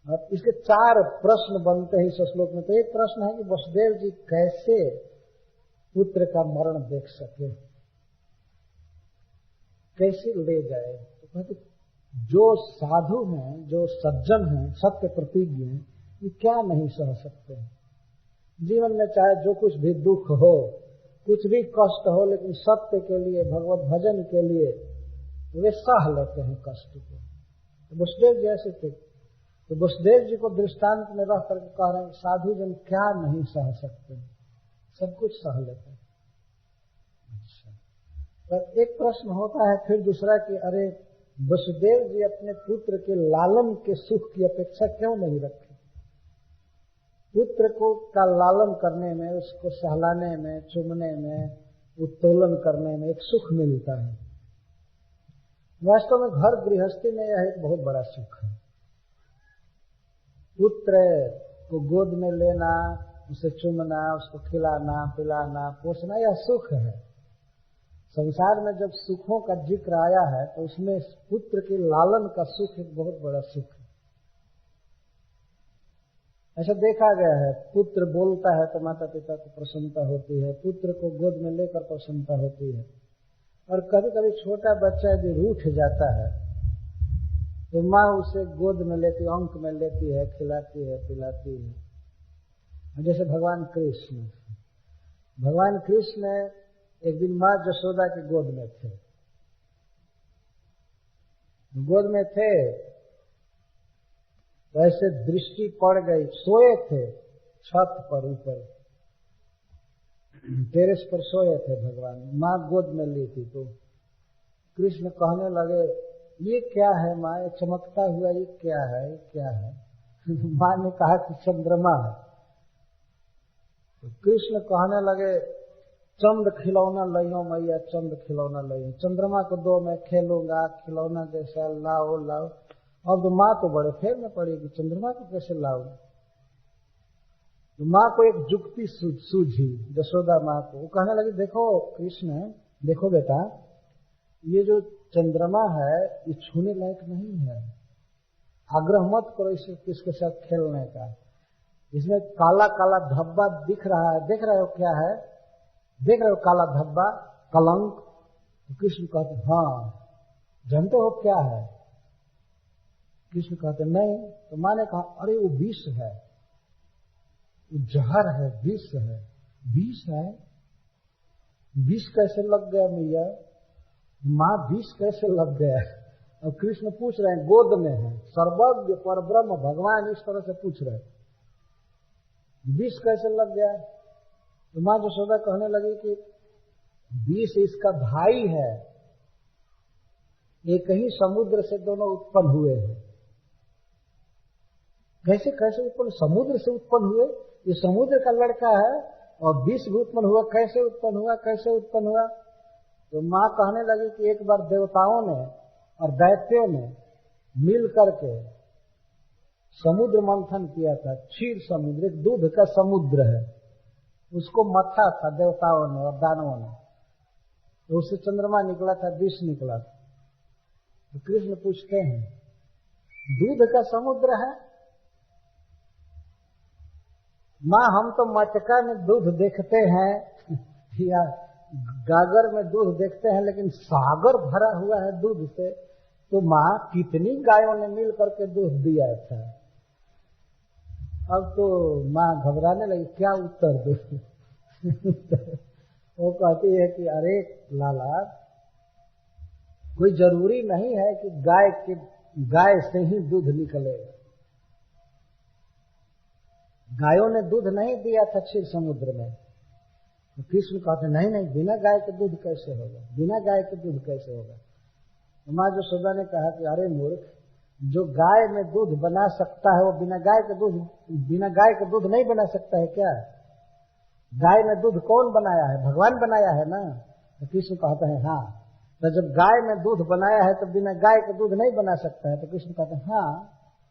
और इसके 4 प्रश्न बनते हैं इस श्लोक में। तो एक प्रश्न है कि वसुदेव जी कैसे पुत्र का मरण देख सके, कैसे ले गए? तो कहते जो साधु हैं, जो सज्जन हैं, सत्य प्रतिज्ञ हैं, ये क्या नहीं सह सकते हैं। जीवन में चाहे जो कुछ भी दुख हो, कुछ भी कष्ट हो, लेकिन सत्य के लिए, भगवत भजन के लिए वे सह लेते हैं कष्ट को। तो वसुदेव जी ऐसे थे। तो वसुदेव जी को दृष्टांत में रह करके कह रहे हैं साधु जन क्या नहीं सह सकते हैं, सब कुछ सह लेते हैं। अच्छा, तो एक प्रश्न होता है फिर दूसरा कि अरे वसुदेव जी अपने पुत्र के लालन के सुख की अपेक्षा क्यों नहीं रखे। पुत्र को का लालन करने में, उसको सहलाने में, चूमने में, उत्तोलन करने में एक सुख मिलता है। वास्तव में घर गृहस्थी में यह एक बहुत बड़ा सुख है। पुत्र को गोद में लेना, उसे चूमना, उसको खिलाना पिलाना पोसना, यह सुख है। संसार में जब सुखों का जिक्र आया है तो उसमें पुत्र के लालन का सुख एक बहुत बड़ा सुख है। ऐसा देखा गया है, पुत्र बोलता है तो माता पिता को प्रसन्नता होती है, पुत्र को गोद में लेकर प्रसन्नता होती है। और कभी कभी छोटा बच्चा यदि रूठ जाता है तो माँ उसे गोद में लेती, अंक में लेती है, खिलाती है, पिलाती है। जैसे भगवान कृष्ण एक दिन माँ यशोदा के गोद में थे तो ऐसे दृष्टि पड़ गई, सोए थे छत पर, ऊपर टेरेस पर सोए थे भगवान, माँ गोद में ली थी। तो कृष्ण कहने लगे ये क्या है माँ, ये चमकता हुआ ये क्या है, ये क्या है। माँ ने कहा कि चंद्रमा है। तो कृष्ण कहने लगे चंद खिलौना लइयो मैया, चंद खिलौना लइयो, चंद्रमा को दो मैं खेलूंगा, खिलौना जैसा लाओ लाओ। अब तो माँ तो बड़े फेर में पड़ेगी, चंद्रमा को कैसे लाओ। तो माँ को एक जुक्ति सूझी, यशोदा माँ को। वो कहने लगी देखो कृष्ण, देखो बेटा, ये जो चंद्रमा है ये छूने लायक नहीं है, आग्रह मत करो इसके साथ खेलने का। इसमें काला काला धब्बा दिख रहा है, देख रहे हो क्या है, देख रहे हो काला धब्बा, कलंक। तो कृष्ण कहते हाँ, जानते हो क्या है। कृष्ण कहते नहीं। तो माँ ने कहा अरे वो विष है, वो जहर है, विष है। विष है, विष कैसे लग गया मैया, माँ विष कैसे लग गया। और कृष्ण पूछ रहे हैं, गोद में है, सर्वज्ञ परब्रह्म भगवान इस तरह से पूछ रहे विष कैसे लग गया। तो माँ यशोदा कहने लगी कि विष इसका भाई है, एक ही समुद्र से दोनों उत्पन्न हुए हैं। कैसे कैसे उत्पन्न, समुद्र से उत्पन्न हुए, ये समुद्र का लड़का है और विष भी उत्पन्न हुआ, कैसे उत्पन्न हुआ, कैसे उत्पन्न हुआ। तो माँ कहने लगी कि एक बार देवताओं ने और दैत्यों ने मिल करके समुद्र मंथन किया था, क्षीर समुद्र, एक दूध का समुद्र है, उसको मथा था देवताओं ने और दानवों ने, तो उससे चंद्रमा निकला था, विष निकला था। तो कृष्ण पूछते हैं दूध का समुद्र है। माँ हम तो मटका में दूध देखते हैं या गागर में दूध देखते हैं, लेकिन सागर भरा हुआ है दूध से। तो माँ कितनी गायों ने मिल करके दूध दिया था। अब तो माँ घबराने लगी, क्या उत्तर दो। वो कहती है कि अरे लाला, कोई जरूरी नहीं है कि गाय से ही दूध निकलेगा। गायों ने दूध नहीं दिया था क्षीर समुद्र में। तो कृष्ण कहते नहीं नहीं, बिना गाय के दूध कैसे होगा, बिना गाय के दूध कैसे होगा। तो माँ यशोदा ने कहा कि अरे मूर्ख, जो गाय में दूध बना सकता है वो बिना गाय के दूध नहीं बना सकता है क्या। गाय में दूध कौन बनाया है, भगवान बनाया है ना। तो कृष्ण कहते हैं हाँ। तो जब गाय में दूध बनाया है तो बिना गाय के दूध नहीं बना सकता है। तो कृष्ण कहते हैं हाँ,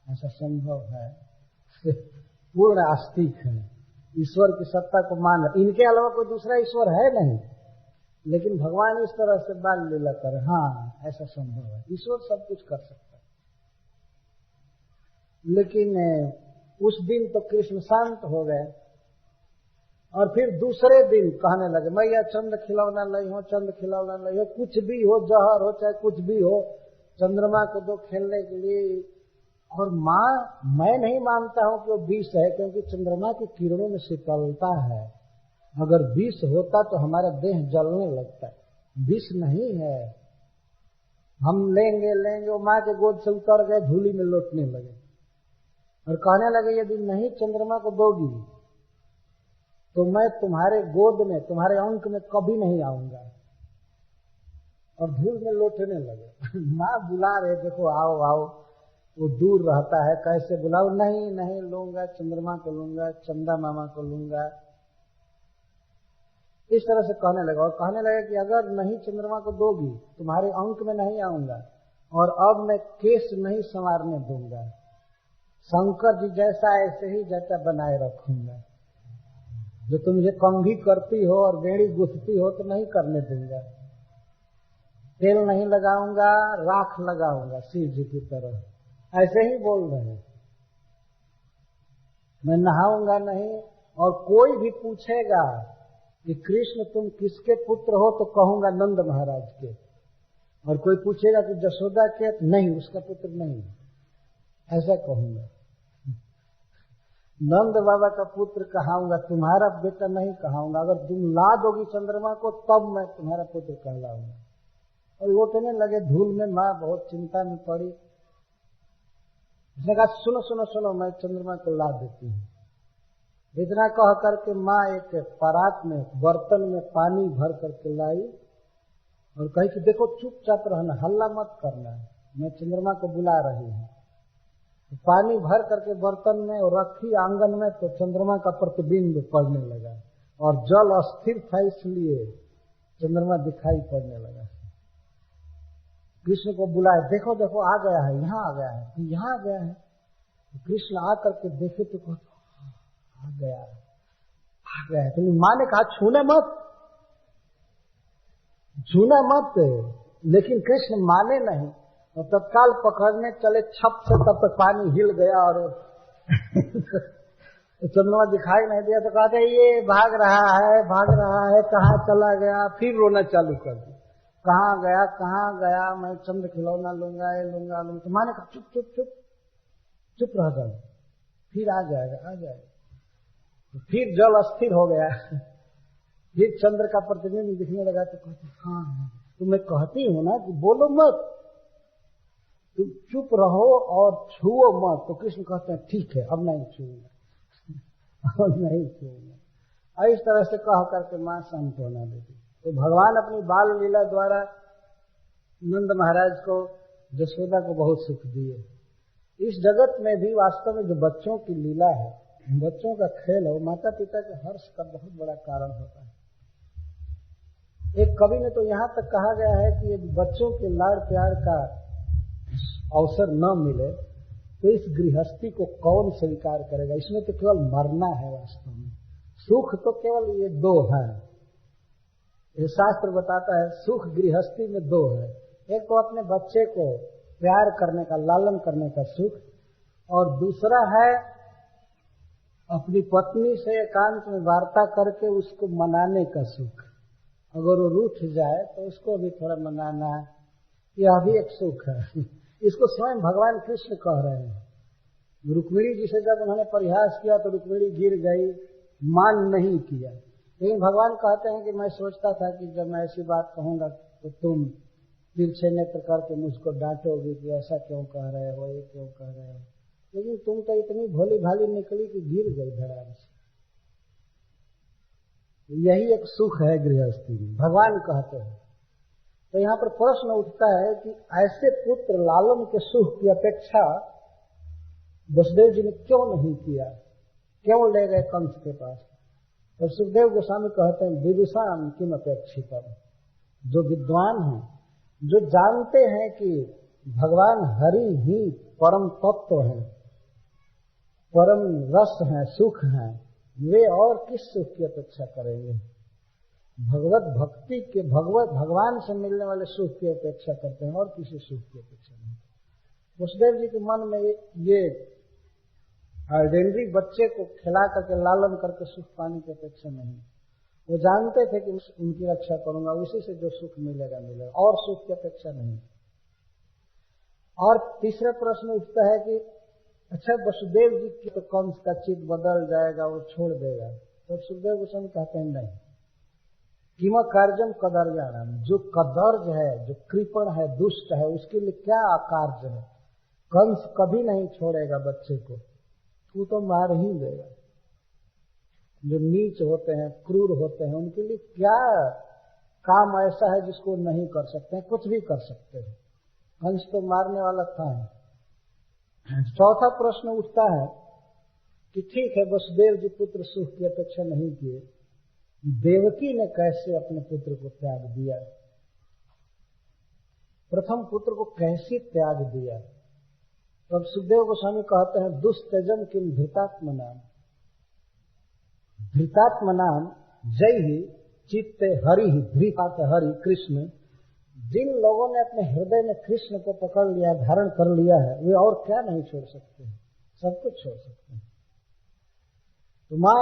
ऐसा संभव है। पूर्ण आस्तिक है, ईश्वर की सत्ता को मान, इनके अलावा कोई दूसरा ईश्वर है नहीं, लेकिन भगवान इस तरह से बाल लीला करे, हाँ ऐसा संभव है, ईश्वर सब कुछ कर सकता है। लेकिन उस दिन तो कृष्ण शांत हो गए और फिर दूसरे दिन कहने लगे मैया चंद खिलौना लई हो, चंद खिलौना लई हो, कुछ भी हो, जहर हो चाहे कुछ भी हो, चंद्रमा को दो खेलने के लिए, और माँ, मैं नहीं मानता हूं कि वो विष है, क्योंकि चंद्रमा की किरणों में शीतलता है। अगर विष होता तो हमारा देह जलने लगता है, विष नहीं है। हम लेंगे वो माँ के गोद से उतर गए, धूली में लौटने लगे और कहने लगे यदि नहीं चंद्रमा को दोगी तो मैं तुम्हारे गोद में, तुम्हारे अंक में कभी नहीं आऊंगा, और धूल में लौटने लगे। माँ बुला रहे, देखो आओ आओ, वो दूर रहता है, कैसे बुलाओ, नहीं नहीं लूंगा, चंद्रमा को लूंगा, चंदा मामा को लूंगा। इस तरह से कहने लगा और कहने लगा कि अगर नहीं चंद्रमा को दोगी तुम्हारे अंक में नहीं आऊंगा, और अब मैं केस नहीं संवारने दूंगा, शंकर जी जैसा ऐसे ही जैसा बनाए रखूंगा। जो तुम ये कंघी करती हो और बेड़ी गुथती हो तो नहीं करने दूंगा। तेल नहीं लगाऊंगा, राख लगाऊंगा शिव जी की तरह, ऐसे ही बोल रहे हैं। मैं नहाऊंगा नहीं, और कोई भी पूछेगा कि कृष्ण तुम किसके पुत्र हो तो कहूंगा नंद महाराज के, और कोई पूछेगा कि जशोदा के, नहीं उसका पुत्र नहीं, ऐसा कहूंगा। नंद बाबा का पुत्र कहाऊंगा, तुम्हारा बेटा नहीं कहाऊंगा। अगर तुम ला दोगी चंद्रमा को तब मैं तुम्हारा पुत्र कहलाऊंगा। और लौटने लगे धूल में। माँ बहुत चिंता में पड़ी, उसने कहा सुनो सुनो सुनो, मैं चंद्रमा को ला देती हूँ। इतना कह करके माँ एक परात में, बर्तन में पानी भर करके लाई और कही कि देखो चुपचाप रहना, हल्ला मत करना, मैं चंद्रमा को बुला रही हूँ। तो पानी भर करके बर्तन में और रखी आंगन में, तो चंद्रमा का प्रतिबिंब पड़ने लगा और जल अस्थिर था इसलिए चंद्रमा दिखाई पड़ने लगा। कृष्ण को बुलाए, देखो देखो आ गया है, यहाँ आ गया है, यहाँ आ गया है। तो कृष्ण आकर के देखे तो आ गया है। तो माँ ने कहा छूने मत, छूना मत, लेकिन कृष्ण माने नहीं और तत्काल पकड़ने चले छप से, तब तक पानी हिल गया और चंद्रमा दिखाई नहीं दिया। तो कहते ये भाग रहा है, कहाँ चला गया। फिर रोना चालू कर दिया, कहाँ गया, मैं चंद्र खिलौना लूंगा, ये लूंगा। तो माँ ने कहा चुप चुप चुप चुप रह गए, फिर आ जाएगा। तो फिर जल अस्थिर हो गया, फिर चंद्र का प्रतिबिंब दिखने लगा। तो कहते हाँ, तो मैं कहती हूँ ना कि बोलो मत, तुम चुप रहो और छुओ मत। तो कृष्ण कहते हैं ठीक है, अब नहीं छूंगा, अब नहीं छूंगा। इस तरह से कह करके माँ सांत्वना देती। तो भगवान अपनी बाल लीला द्वारा नंद महाराज को, जशोदा को बहुत सुख दिए। इस जगत में भी वास्तव में जो बच्चों की लीला है, बच्चों का खेल है, माता पिता के हर्ष का बहुत बड़ा कारण होता है। एक कवि ने तो यहाँ तक कहा गया है कि यदि बच्चों के लाड़ प्यार का अवसर न मिले तो इस गृहस्थी को कौन स्वीकार करेगा। इसमें तो केवल मरना है, वास्तव में सुख तो केवल ये दो है। ये शास्त्र बताता है सुख गृहस्थी में दो है, एक तो अपने बच्चे को प्यार करने का, लालन करने का सुख, और दूसरा है अपनी पत्नी से एकांत में वार्ता करके उसको मनाने का सुख। अगर वो रूठ जाए तो उसको भी थोड़ा मनाना, यह भी एक सुख है। इसको स्वयं भगवान कृष्ण कह रहे हैं। रुक्मिणी जी से जब उन्होंने परिहास किया तो रुक्मिणी गिर गई, मान नहीं किया। लेकिन भगवान कहते हैं कि मैं सोचता था कि जब मैं ऐसी बात कहूंगा तो तुम तिरछे नेत्र करके मुझको डांटोगे कि ऐसा क्यों कह रहे हो, ये क्यों कह रहे हो। लेकिन तुम तो इतनी भोली भाली निकली कि गिर गई धड़ाम से। यही एक सुख है गृहस्थी में, भगवान कहते हैं। तो यहाँ पर प्रश्न उठता है कि ऐसे पुत्र लालन के सुख की अपेक्षा वसुदेव जी ने क्यों नहीं किया, क्यों ले गए कंस के पास। तो सुखदेव गोस्वामी कहते हैं विदुषाम किम अपेक्षितम, जो विद्वान हैं, जो जानते हैं कि भगवान हरि ही परम तत्व हैं, परम रस हैं, सुख हैं, वे और किस सुख की अपेक्षा करेंगे। भगवत भक्ति के, भगवान से मिलने वाले सुख की अपेक्षा करते हैं और किसी सुख की अपेक्षा नहीं। वसुदेव जी के मन में ये ऑर्डिनरी बच्चे को खिला करके लालन करके सुख पाने की अपेक्षा नहीं। वो जानते थे कि उनकी रक्षा करूंगा, उसी से जो सुख मिलेगा मिलेगा, और सुख की अपेक्षा नहीं। और तीसरा प्रश्न उठता है कि अच्छा वसुदेव जी की तो कंस का चित्त बदल जाएगा, वो छोड़ देगा। तो सुखदेव गोस्वामी कहते हैं नहीं, किम कार्यम कदर्याणाम, जो कदर्ज है, जो कृपण है, दुष्ट है, उसके लिए क्या कार्य है। कंस कभी नहीं छोड़ेगा बच्चे को, वो तो मार ही देगा। जो नीच होते हैं, क्रूर होते हैं, उनके लिए क्या काम ऐसा है जिसको नहीं कर सकते हैं, कुछ भी कर सकते हैं। कंस तो मारने वाला था। चौथा प्रश्न उठता है कि ठीक है, वसुदेव जी पुत्र सुख की अपेक्षा नहीं किए, देवकी ने कैसे अपने पुत्र को त्याग दिया, प्रथम पुत्र को कैसे त्याग दिया। तब सुखदेव गोस्वामी कहते हैं दुस्तजन किम धृतात्मनाम, धृतात्मनाम जय ही चित्ते हरि ही, धृतात हरि कृष्ण। जिन लोगों ने अपने हृदय में कृष्ण को पकड़ लिया, धारण कर लिया है, वे और क्या नहीं छोड़ सकते हैं, सब कुछ छोड़ सकते हैं। तो माँ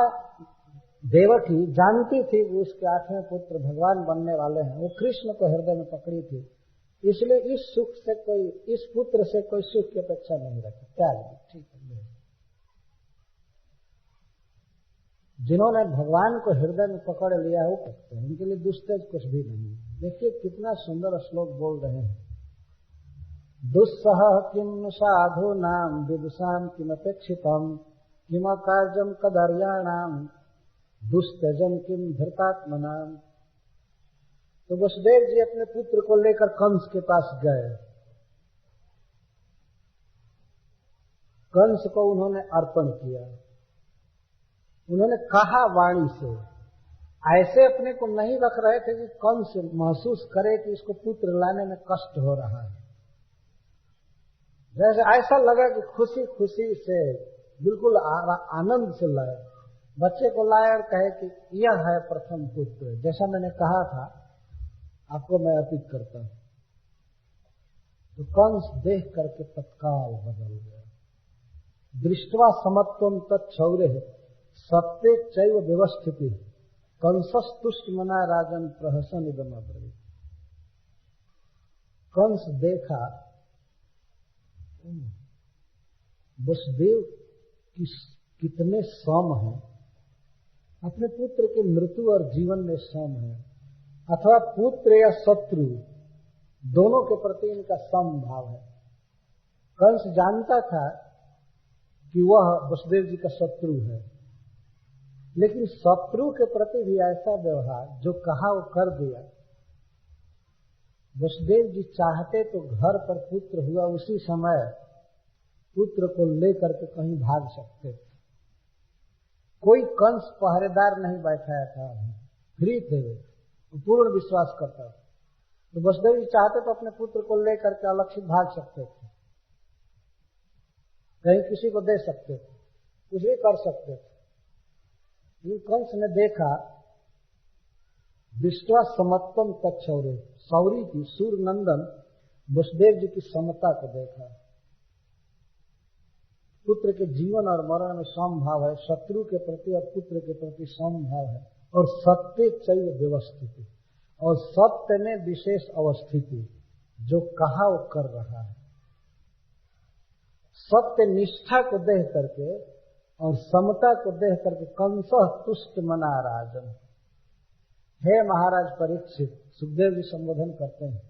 देवकी जानती थी कि उसके 8वें पुत्र भगवान बनने वाले हैं, वो कृष्ण को हृदय में पकड़ी थी, इसलिए इस सुख से कोई, इस पुत्र से कोई सुख की अपेक्षा नहीं रखी, त्याग दी। ठीक है, जिन्होंने भगवान को हृदय में पकड़ लिया है वो कहते हैं, उनके लिए दुष्टेज कुछ भी नहीं। देखिए कितना सुंदर श्लोक बोल रहे हैं। दुस्सह किम साधु नाम विदुषाम किमपेक्षितम, किम कार्यम कदर्याणाम दुस्तजन किम धृतात्मनाम। तो वसुदेव जी अपने पुत्र को लेकर कंस के पास गए। कंस को उन्होंने अर्पण किया। उन्होंने कहा वाणी से, ऐसे अपने को नहीं रख रहे थे कि कंस महसूस करे कि इसको पुत्र लाने में कष्ट हो रहा है। जैसे ऐसा लगा कि खुशी खुशी से, बिल्कुल आनंद से लाए, बच्चे को लाए और कहे कि यह है प्रथम पुत्र, जैसा मैंने कहा था आपको मैं अर्पित करता हूं। तो कंस देख करके तत्काल बदल गया। दृष्टवा समत्वम तत्क्षौरे सत्य चैव व्यवस्थिति कंसस्तुष्ट मना राजन प्रहसन इदम अब्रवीत। कंस देखा वसुदेव कितने सम हैं, अपने पुत्र के मृत्यु और जीवन में सम है, अथवा पुत्र या शत्रु दोनों के प्रति इनका सम भाव है। कंस जानता था कि वह वसुदेव जी का शत्रु है, लेकिन शत्रु के प्रति भी ऐसा व्यवहार, जो कहा वो कर दिया। वसुदेव जी चाहते तो घर पर पुत्र हुआ उसी समय पुत्र को लेकर के कहीं भाग सकते थे। कोई कंस पहरेदार नहीं बैठाया था, फ्री थे, पूर्ण विश्वास करता था। तो वसुदेव जी चाहते तो अपने पुत्र को लेकर के अलक्षित भाग सकते थे, कहीं किसी को दे सकते थे, कुछ भी कर सकते थे। कंस ने देखा दृष्टवा समत्वम तत्क्षौरे, सौरी की सूर्य नंदन वसुदेव जी की समता को देखा। पुत्र के जीवन और मरण में समभाव है, शत्रु के प्रति और पुत्र के प्रति समभाव है, और सत्य चैव व्यवस्थिति, और सत्य में विशेष अवस्थिति, जो कहा वो कर रहा है। सत्य निष्ठा को देख करके और समता को देख करके कंस तुष्ट मना राजन। हे महाराज परीक्षित, सुखदेव जी संबोधन करते हैं,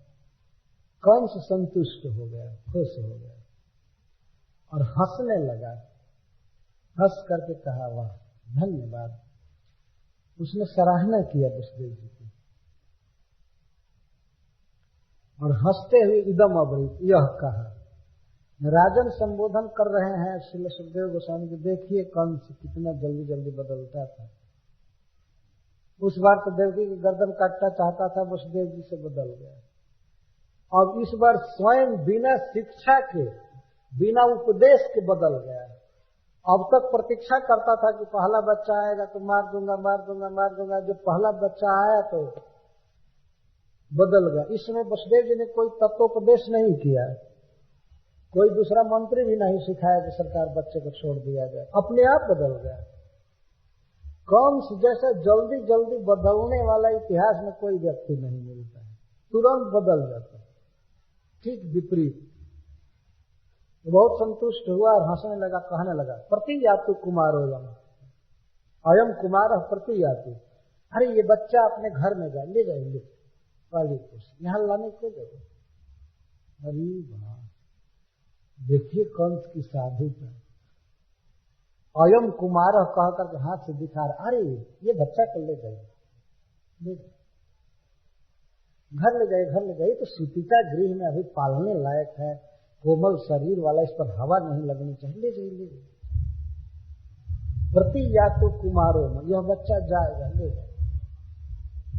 कंस संतुष्ट हो गया, खुश हो गया और हंसने लगा। हंस करके कहा वाह धन्यवाद। उसने सराहना किया वसुदेव जी की और हंसते हुए इदम अब्रवीत, यह कहा। राजन संबोधन कर रहे हैं श्री सुखदेव गोस्वामी जी, देखिए कंस कितना जल्दी जल्दी बदलता था। उस बार तो देवकी की गर्दन काटना चाहता था, वसुदेव जी से बदल गया। अब इस बार स्वयं बिना शिक्षा के, बिना उपदेश के बदल गया। अब तक प्रतीक्षा करता था कि पहला बच्चा आएगा तो मार दूंगा मार दूंगा मार दूंगा, जब पहला बच्चा आया तो बदल गया। इसमें वसुदेव जी ने कोई तत्वोपदेश नहीं किया, कोई दूसरा मंत्री भी नहीं सिखाया कि सरकार बच्चे को छोड़ दिया जाए, अपने आप बदल गया। कंस जैसा जल्दी जल्दी बदलने वाला इतिहास में कोई व्यक्ति नहीं मिलता है, तुरंत बदल जाता है। ठीक विपरीत बहुत संतुष्ट हुआ और हंसने लगा, कहने लगा प्रतियातु कुमारोयम, अयम कुमार प्रतियातु। अरे ये बच्चा अपने घर में जाए, ले जाए, ले वाली कुर्सी यहाँ लाने को जगह। अरे वाह, देखिए कंस की साधुता। अयम कुमार कह करके हाथ से दिखा रहा, अरे ये बच्चा को ले जाए, ले जाए, घर ले जाए, घर ले जाए। तो सुतिका गृह में अभी पालने लायक है, कोमल शरीर वाला, इस पर हवा नहीं लगनी चाहिए, ले जाइए, ले जाइए। प्रतियातु कुमारों में, यह बच्चा जाएगा, ले जाए।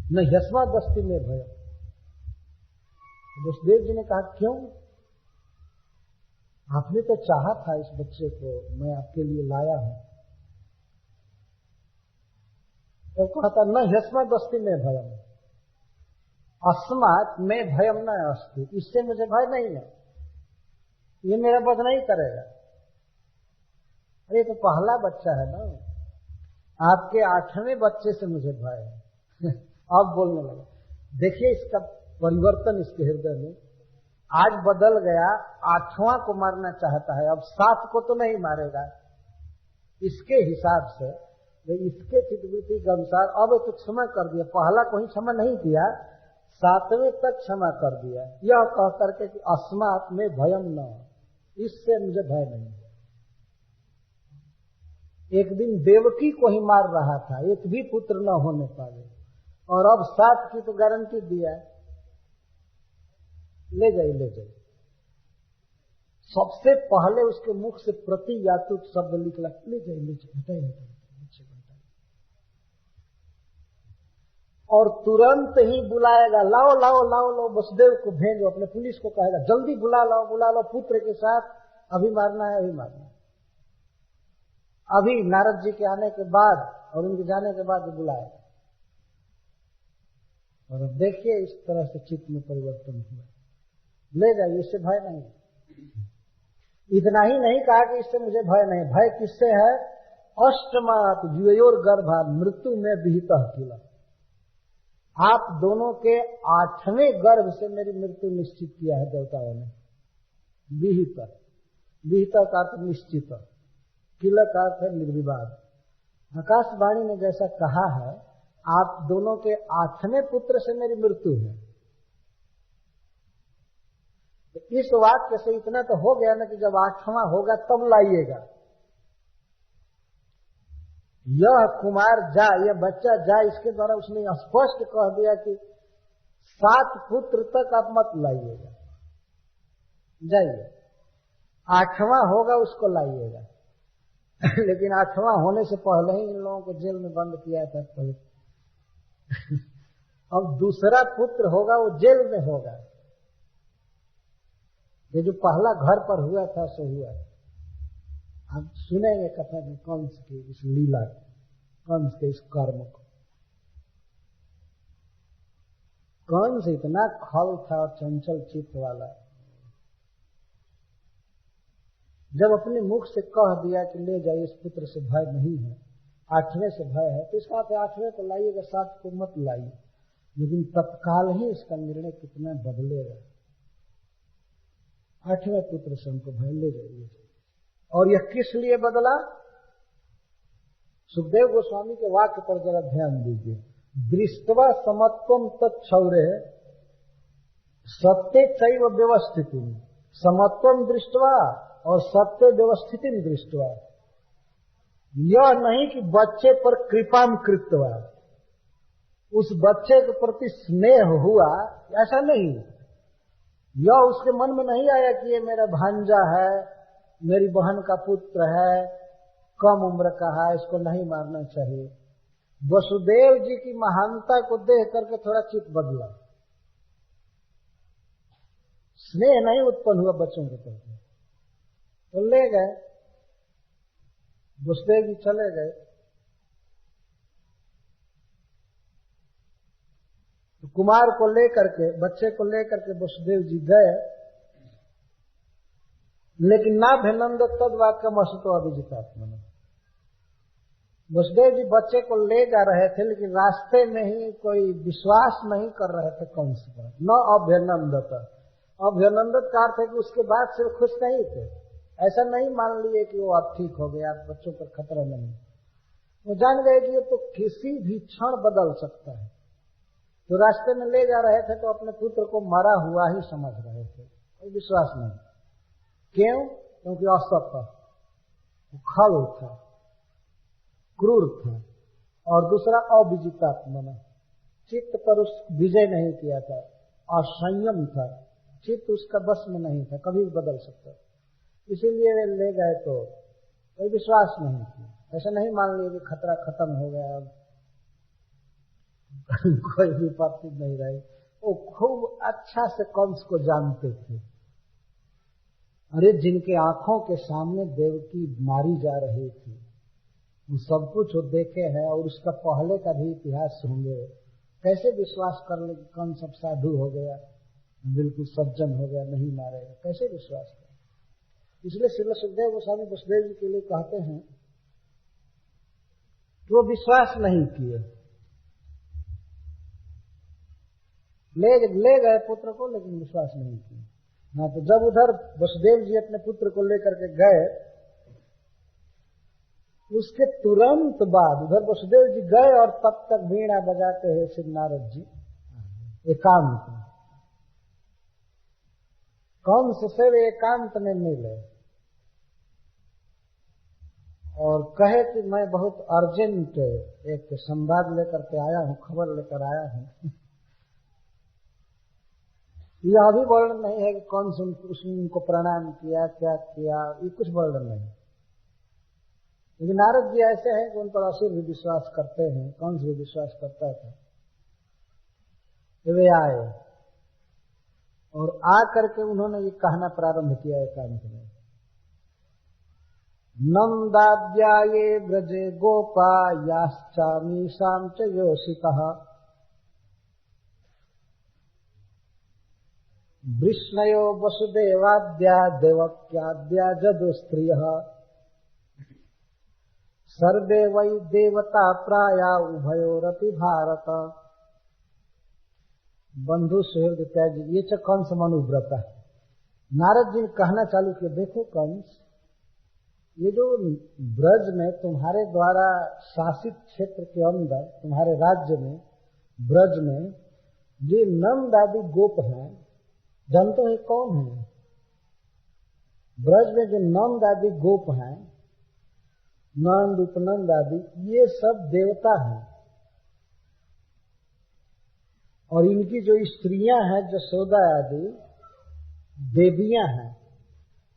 न यस्मा दस्ती में भय। वसुदेव जी ने कहा क्यों? आपने तो चाहा था इस बच्चे को, मैं आपके लिए लाया हूं। तो कहता न यस्मा दस्ती में भयम, अस्मात् में भयम न अस्ति, इससे मुझे भय नहीं है, ये मेरा वध नहीं करेगा। अरे तो पहला बच्चा है ना, आपके 8वें बच्चे से मुझे भय है। अब बोलने लगा। देखिए इसका परिवर्तन इसके हृदय में आज बदल गया। 8वां को मारना चाहता है, अब 7 को तो नहीं मारेगा इसके हिसाब से, इसके चित्तवृत्ति के अनुसार अब तो क्षमा कर दिया। पहला को ही क्षमा नहीं किया, 7वें तक क्षमा कर दिया, यह कह करके कि अस्मात् में भयम न, इससे मुझे भय नहीं। एक दिन देवकी को ही मार रहा था, एक भी पुत्र न होने पाए, और अब 7 की तो गारंटी दिया, ले जाइए, ले जाइए। सबसे पहले उसके मुख से प्रतियातु शब्द निकला, ले जाइए, ले जाइए, हटाइए, हटाइए। और तुरंत ही बुलाएगा, लाओ लाओ लाओ लाओ, वसुदेव को भेजो, अपने पुलिस को कहेगा जल्दी बुला लाओ पुत्र के साथ, अभी मारना है, अभी मारना है। अभी नारद जी के आने के बाद और उनके जाने के बाद बुलाएगा। और अब देखिए इस तरह से चित्त में परिवर्तन हुआ। ले जाइए, इससे भय नहीं। इतना ही नहीं कहा कि इससे मुझे भय नहीं, भय किससे है? अष्टमात् द्वयोर गर्भा मृत्यु में विहितः किल, आप दोनों के 8वें गर्भ से मेरी मृत्यु निश्चित किया है देवताओं ने। विहित, विहित का अर्थ निश्चित, किल का अर्थ है निर्विवाद। आकाशवाणी ने जैसा कहा है, आप दोनों के 8वें पुत्र से मेरी मृत्यु है। इस वाक्य से इतना तो हो गया ना कि जब 8वां होगा तब लाइएगा। यह कुमार जा, यह बच्चा जा, इसके द्वारा उसने स्पष्ट कह दिया कि 7 पुत्र तक आप मत लाइएगा, जाइए। 8वां होगा उसको लाइएगा। लेकिन 8वां होने से पहले ही इन लोगों को जेल में बंद किया था। अब दूसरा पुत्र होगा वो जेल में होगा। ये जो पहला घर पर हुआ था सो हुआ। आप सुनेंगे कथा में कंस की इस लीला, कंस के इस कर्म को। कंस इतना खल था और चंचल चित्त वाला, जब अपने मुख से कह दिया कि ले जाइए, इस पुत्र से भय नहीं है, 8वें से भय है, तो इसका 8वें को लाइएगा, 7 को मत लाइए। लेकिन तत्काल ही इसका निर्णय कितना बदलेगा। 8वें पुत्र से हमको भय, ले जाइए। और यह किस लिए बदला? सुखदेव गोस्वामी के वाक्य पर जरा ध्यान दीजिए। दृष्ट्वा समत्वम तत्क्षौरे सत्य चैव व्यवस्थिति, समत्वम दृष्ट्वा और सत्य व्यवस्थिति दृष्ट्वा। यह नहीं कि बच्चे पर कृपाम कृत्वा, उस बच्चे के प्रति स्नेह हुआ, ऐसा नहीं। यह उसके मन में नहीं आया कि ये मेरा भांजा है, मेरी बहन का पुत्र है, कम उम्र का है, इसको नहीं मारना चाहिए। वसुदेव जी की महानता को देख करके थोड़ा चित्त बदला, स्नेह नहीं उत्पन्न हुआ बच्चों के प्रति। तो ले गए, वसुदेव जी चले गए। तो कुमार को लेकर के, बच्चे को लेकर के वसुदेव जी गए, लेकिन ना भेनंद तद वाक्यम असतो अभिजितात्मन। वसुदेव जी बच्चे को ले जा रहे थे, लेकिन रास्ते में ही कोई विश्वास नहीं कर रहे थे कंस पर, न अभ्यनंदत। अभ्यनंदत का अर्थ है कि उसके बाद से खुश नहीं थे। ऐसा नहीं मान लिए कि वो अब ठीक हो गया, बच्चों पर खतरा नहीं। वो जान गए कि ये तो किसी भी क्षण बदल सकता है। तो रास्ते में ले जा रहे थे तो अपने पुत्र को मरा हुआ ही समझ रहे थे, कोई विश्वास नहीं। क्यों? क्योंकि असत्य, खल था, क्रूर था, और दूसरा अविजितात्मा, चित्त पर उस विजय नहीं किया था, असंयम था, चित्त उसका बस में नहीं था, कभी भी बदल सकता। इसीलिए वे ले गए तो कोई विश्वास नहीं किया। ऐसा नहीं मान लिया कि खतरा खत्म हो गया, अब कोई विपत्ति नहीं रही। वो खूब अच्छा से कंस को जानते थे। अरे जिनके आंखों के सामने देवकी मारी जा रही थी, वो सब कुछ वो देखे हैं और उसका पहले का भी इतिहास होंगे। कैसे विश्वास कर ले कि कंस अब साधु हो गया, बिल्कुल सज्जन हो गया, नहीं मारेगा? कैसे विश्वास कर? इसलिए श्रील सुखदेव गोस्वामी वसुदेव जी के लिए कहते हैं कि वो विश्वास नहीं किए, ले गए पुत्र को, लेकिन विश्वास नहीं किया ना। तो जब उधर वसुदेव जी अपने पुत्र को लेकर के गए, उसके तुरंत बाद उधर वसुदेव जी गए और तब तक वीणा बजाते हैं श्री नारद जी एकांत में। कंस से वे एकांत में मिले और कहे कि मैं बहुत अर्जेंट एक संवाद लेकर के आया हूं, खबर लेकर आया हूं। यह अभी वर्णन नहीं है कि कंस उसने उनको प्रणाम किया, क्या किया, ये कुछ वर्णन नहीं। लेकिन नारद जी ऐसे हैं कि उन पर असुर भी विश्वास करते हैं, कंस भी विश्वास करता था। वे आए और आ करके उन्होंने ये कहना प्रारंभ किया एकांत में, नंदाद्याये ब्रजे गोपा याश्चामीषां च योषितः वृष्णयो वसुदेवाद्या देवक्याद्या जदुस्त्रियः सर्वे वै देवता प्राया उभयोरपि भारत। बंधु सुहृद त्याग, ये च कंस मनुव्रता। नारद जी ने कहना चालू किया, देखो कंस, ये जो ब्रज में तुम्हारे द्वारा शासित क्षेत्र के अंदर, तुम्हारे राज्य में, ब्रज में ये नंद आदि गोप हैं, जानते हैं कौन है? ब्रज में जो नंद आदि गोप हैं, नंद उपनंद आदि, ये सब देवता हैं और इनकी जो स्त्रियां हैं जसोदा आदि देवियां हैं,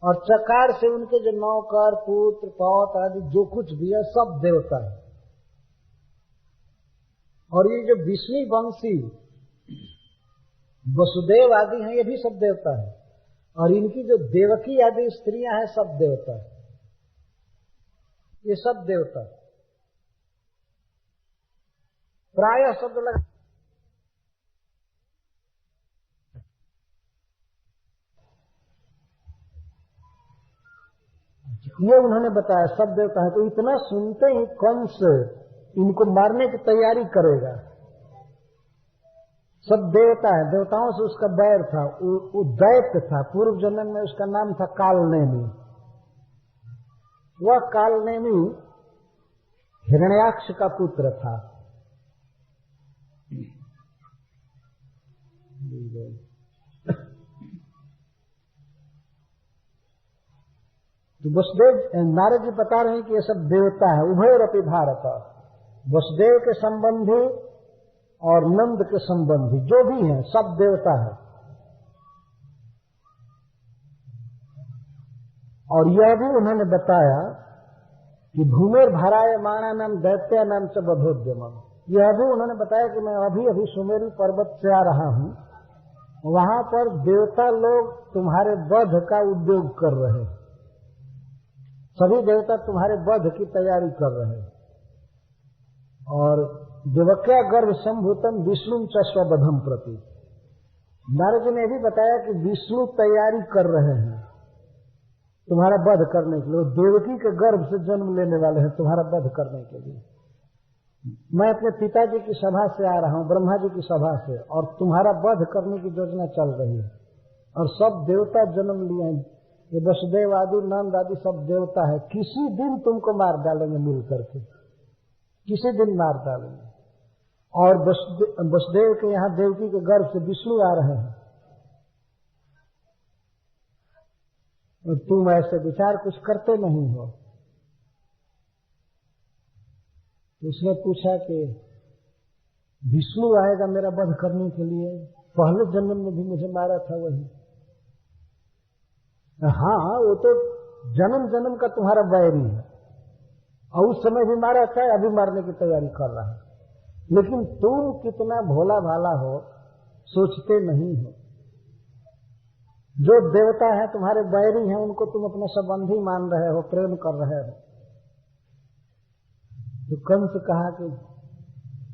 और चकार से उनके जो नौकर पुत्र पौत्र आदि जो कुछ भी है सब देवता है। और ये जो विष्णु वंशी वसुदेव आदि हैं, ये भी सब देवता है, और इनकी जो देवकी आदि स्त्रियां हैं सब देवता है, ये सब देवता। प्रायः शब्द लगा, ये उन्होंने बताया सब देवता है। तो इतना सुनते ही कंस इनको मारने की तैयारी करेगा। सब देवता है, देवताओं से उसका बैर था, वो दैत्य था। पूर्व जन्म में उसका नाम था कालनेमी। वह कालनेमी हिरण्याक्ष का पुत्र था। तो वसुदेव नारद जी बता रहे हैं कि ये सब देवता है। उभयोरपि भारत, वसुदेव के संबंधी और नंद के संबंधी जो भी हैं सब देवता है। और यह भी उन्होंने बताया कि भूमेर भरायमाणा नाम दैत्या नाम च बधोद्यमम। यह भी उन्होंने बताया कि मैं अभी सुमेरु पर्वत से आ रहा हूं, वहां पर देवता लोग तुम्हारे वध का उद्योग कर रहे हैं, सभी देवता तुम्हारे वध की तैयारी कर रहे हैं। और देवक्या गर्भ संभूतम विष्णु च स्वबधम प्रति। नारद जी ने भी बताया कि विष्णु तैयारी कर रहे हैं तुम्हारा वध करने के लिए। देवकी के गर्भ से जन्म लेने वाले हैं तुम्हारा वध करने के लिए। मैं अपने पिताजी की सभा से आ रहा हूं, ब्रह्मा जी की सभा से, और तुम्हारा वध करने की योजना चल रही है। और सब देवता जन्म लिए हैं, ये वसुदेव आदि नंद आदि सब देवता है, किसी दिन तुमको मार डालेंगे मिल करके, किसी दिन मार डालेंगे। और वसुदेव के यहाँ देवकी के गर्भ से विष्णु आ रहे हैं, और तुम ऐसे विचार कुछ करते नहीं हो। उसने पूछा कि विष्णु आएगा मेरा वध करने के लिए, पहले जन्म में भी मुझे मारा था वही। हाँ, वो तो जन्म जन्म का तुम्हारा बैरी है, और उस समय भी मारा था, अभी मारने की तैयारी कर रहा है। लेकिन तुम कितना भोला भाला हो, सोचते नहीं हो। जो देवता है तुम्हारे बैरी हैं, उनको तुम अपना संबंधी मान रहे हो, प्रेम कर रहे हो। तो कंस कहा कि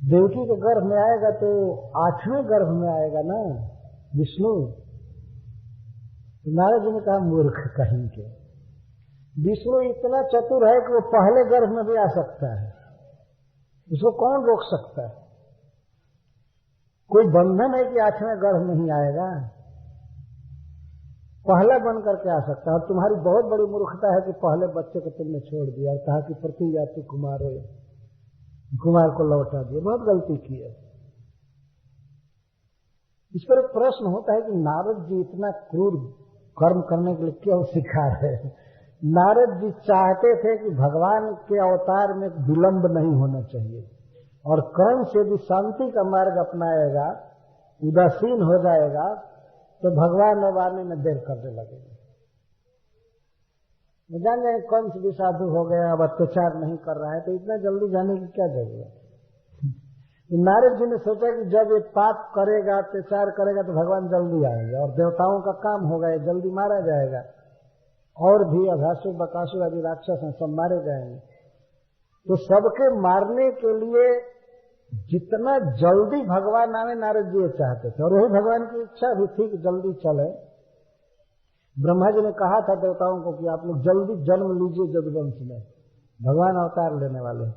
देवकी के गर्भ में आएगा तो 8वें गर्भ में आएगा ना विष्णु। नारद जी ने कहा मूर्ख कहीं के, विष्णु इतना चतुर है कि वो पहले गर्भ में भी आ सकता है, उसको कौन रोक सकता है? कोई बंधन है कि 8वें गर्भ में ही आएगा? पहला बन करके आ सकता है। और तुम्हारी बहुत बड़ी मूर्खता है कि पहले बच्चे को तुमने छोड़ दिया, कहा कि प्रति जाति कुमार हो, कुमार को लौटा दिया, बहुत गलती की है। इस पर एक प्रश्न होता है कि नारद जी इतना क्रूर कर्म करने के लिए क्यों सिखा रहे हैं? नारद जी चाहते थे कि भगवान के अवतार में विलंब नहीं होना चाहिए, और कंस यदि शांति का मार्ग अपनाएगा, उदासीन हो जाएगा, तो भगवान अब आने में देर करने लगेगा। जान जाए कंस भी साधु हो गया, अब अत्याचार नहीं कर रहा है, तो इतना जल्दी जाने की क्या जरूरत? नारद जी ने सोचा कि जब ये पाप करेगा, अत्याचार करेगा, तो भगवान जल्दी आएगा और देवताओं का काम होगा, ये जल्दी मारा जाएगा। और भी अघासुर बकासुर आदि राक्षस हैं, सब मारे जाएंगे। तो सबके मारने के लिए जितना जल्दी भगवान आवे, नारद जी ये चाहते थे, और वही भगवान की इच्छा भी थी कि जल्दी चले। ब्रह्मा जी ने कहा था देवताओं को कि आप लोग जल्दी जन्म लीजिए यदुवंश में, भगवान अवतार लेने वाले।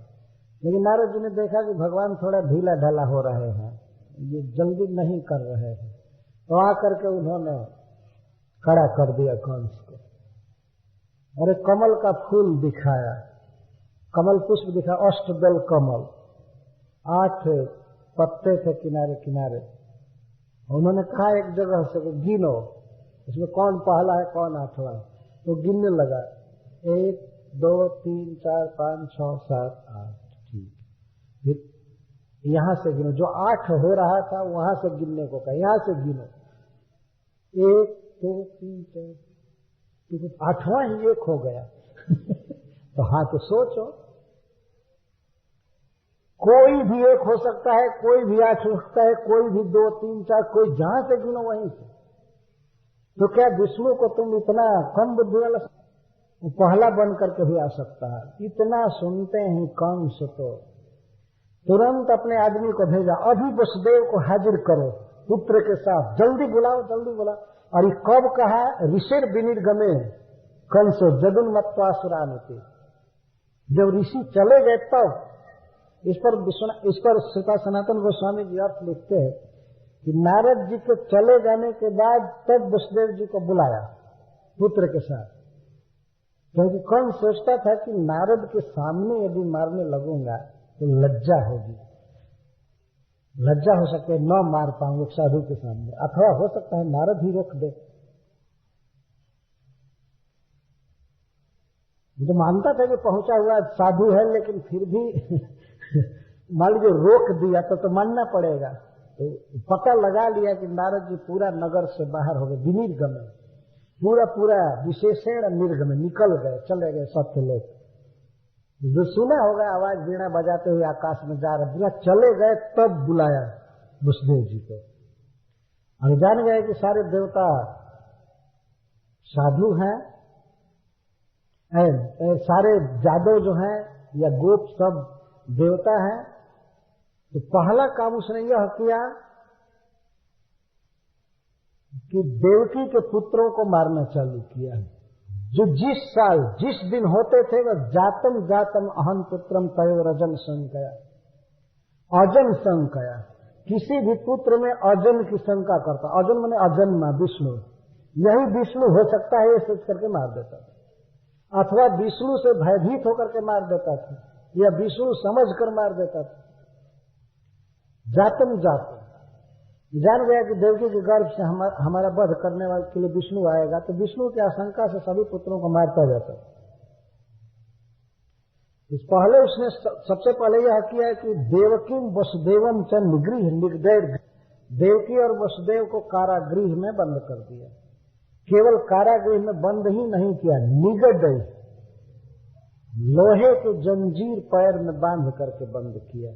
लेकिन नारद जी ने देखा कि भगवान थोड़ा ढीला ढाला हो रहे हैं, ये जल्दी नहीं कर रहे हैं, तो आकर के उन्होंने खड़ा कर दिया कंस को, और एक कमल का फूल दिखाया, कमल पुष्प दिखा, अष्टदल कमल, 8 पत्ते थे किनारे किनारे। उन्होंने कहा एक जगह से गिनो, इसमें कौन पहला है कौन 8वां, तो गिनने लगा, 1 2 3 4 5 6 7 8, ठीक। फिर यहां से गिनो, जो 8 हो रहा था वहां से गिनने को कहा, यहां से गिनो, 1 2 3 4, तो 8वां ही 1 हो गया। तो हाँ, तो सोचो, कोई भी 1 हो सकता है, कोई भी 8 हो सकता है, कोई भी 2 3 4, कोई जहां से गिनो वहीं से। तो क्या विष्णु को तुम इतना कम बुद्धि वाला? वो पहला बन करके भी आ सकता है। इतना सुनते हैं कंस तो तुरंत अपने आदमी को भेजा, अभी वसुदेव को हाजिर करो पुत्र के साथ, जल्दी बुलाओ जल्दी बुलाओ। और ये कब कहा? ऋषिर विनिर्गमे कंसो जदुन्मत्वासुरानुति, जब ऋषि चले गए तब। इस पर श्रीपाद सनातन गोस्वामी जी अर्थ लिखते हैं कि नारद जी के चले जाने के बाद तब वसुदेव जी को बुलाया पुत्र के साथ, क्योंकि कौन सोचता था कि नारद के सामने यदि मारने लगूंगा तो लज्जा होगी, लज्जा हो सकती है, न मार पाऊंगा एक साधु के सामने, अथवा हो सकता है नारद ही रोक दे। तो मानता था कि पहुंचा हुआ साधु है, लेकिन फिर भी मान लीजिए रोक दिया तो मानना पड़ेगा। तो पता लगा लिया कि नारद जी पूरा नगर से बाहर हो गए, विनिर्गमे, पूरा विशेषण निर्गमे, निकल गए, चले गए सत्यलोक। जो सुना होगा आवाज वीणा बजाते हुए आकाश में जा रहे, चले गए तब बुलाया वसुदेव जी को, और जान गए कि सारे देवता साधु हैं, सारे जादव जो हैं या गोप सब देवता हैं। तो पहला काम उसने यह किया कि देवकी के पुत्रों को मारना चालू किया, जो जिस साल जिस दिन होते थे वह जातम जातम अहम पुत्रम तयोर अजन संकया, अजन संकया, किसी भी पुत्र में अजन की शंका करता। अजन माने अजन्मा विष्णु, यही विष्णु हो सकता है, ये सोच करके मार देता था। अथवा विष्णु से भयभीत होकर के मार देता था, या विष्णु समझ कर मार देता था। जातम जान गया कि देवकी के गर्भ से हमारा वध करने वाले के लिए विष्णु आएगा, तो विष्णु की आशंका से सभी पुत्रों को मारता जाता। इस पहले उसने सबसे पहले यह किया कि देवकी वसुदेवम च निगृह निगदैर, देवकी और वसुदेव को कारागृह में बंद कर दिया। केवल कारागृह में बंद ही नहीं किया, निगदैर, लोहे के जंजीर पैर में बांध करके बंद किया,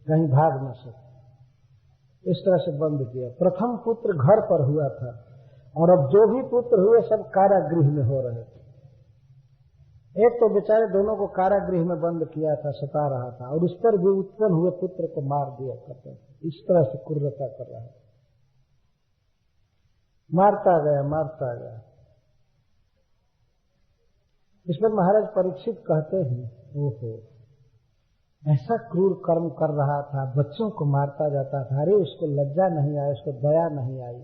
कहीं भाग न सके, इस तरह से बंद किया। प्रथम पुत्र घर पर हुआ था, और अब जो भी पुत्र हुए सब कारागृह में हो रहे थे। एक तो बेचारे दोनों को कारागृह में बंद किया था, सता रहा था, और उस पर भी उत्पन्न हुए पुत्र को मार दिया करता था। इस तरह से क्रूरता कर रहा है, मारता गया। इस पर महाराज परीक्षित कहते हैं, ओहो, ऐसा क्रूर कर्म कर रहा था, बच्चों को मारता जाता था, अरे उसको लज्जा नहीं आई, उसको दया नहीं आई।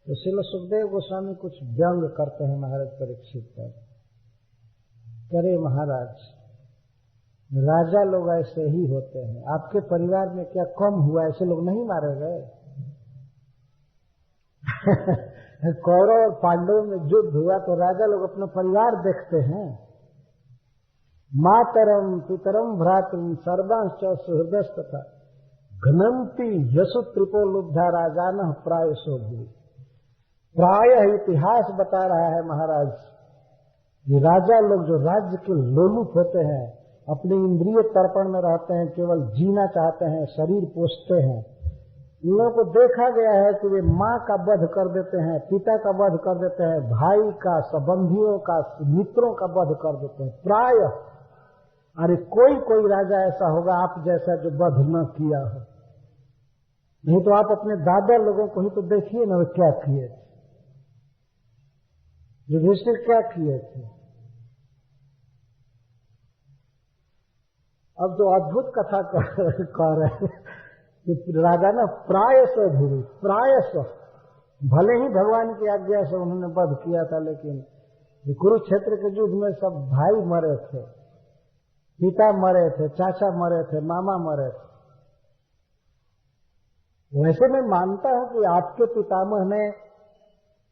तो श्रील सुखदेव गोस्वामी कुछ व्यंग करते हैं महाराज परीक्षित पर। करे महाराज, राजा लोग ऐसे ही होते हैं, आपके परिवार में क्या कम हुआ, ऐसे लोग नहीं मारे गए? कौरव और पांडवों में युद्ध हुआ तो राजा लोग अपना परिवार देखते हैं। मातरम पितरम भ्रातरम सर्वांश सुहृदस्तथा घनंती यशु त्रिपोलुब्धा राजान प्रायशो भूमि। प्राय इतिहास बता रहा है महाराज, ये राजा लोग जो राज्य के लोलुप होते हैं, अपने इंद्रिय तर्पण में रहते हैं, केवल जीना चाहते हैं, शरीर पोषते हैं, इन लोगों को देखा गया है कि वे माँ का वध कर देते हैं, पिता का वध कर देते हैं, भाई का, संबंधियों का, मित्रों का वध कर देते हैं। प्राय अरे कोई राजा ऐसा होगा आप जैसा जो वध न किया हो, नहीं तो आप अपने दादा लोगों को ही तो देखिए ना, वे क्या किए थे, युधिष्ठिर क्या किए थे। अब जो अद्भुत कथा कह रहे हैं कि राजा ना प्रायश भूमि, प्रायश, भले ही भगवान की आज्ञा से उन्होंने वध किया था, लेकिन कुरुक्षेत्र के युद्ध में सब भाई मरे थे, पिता मरे थे, चाचा मरे थे, मामा मरे थे। वैसे मैं मानता हूं कि आपके पितामह ने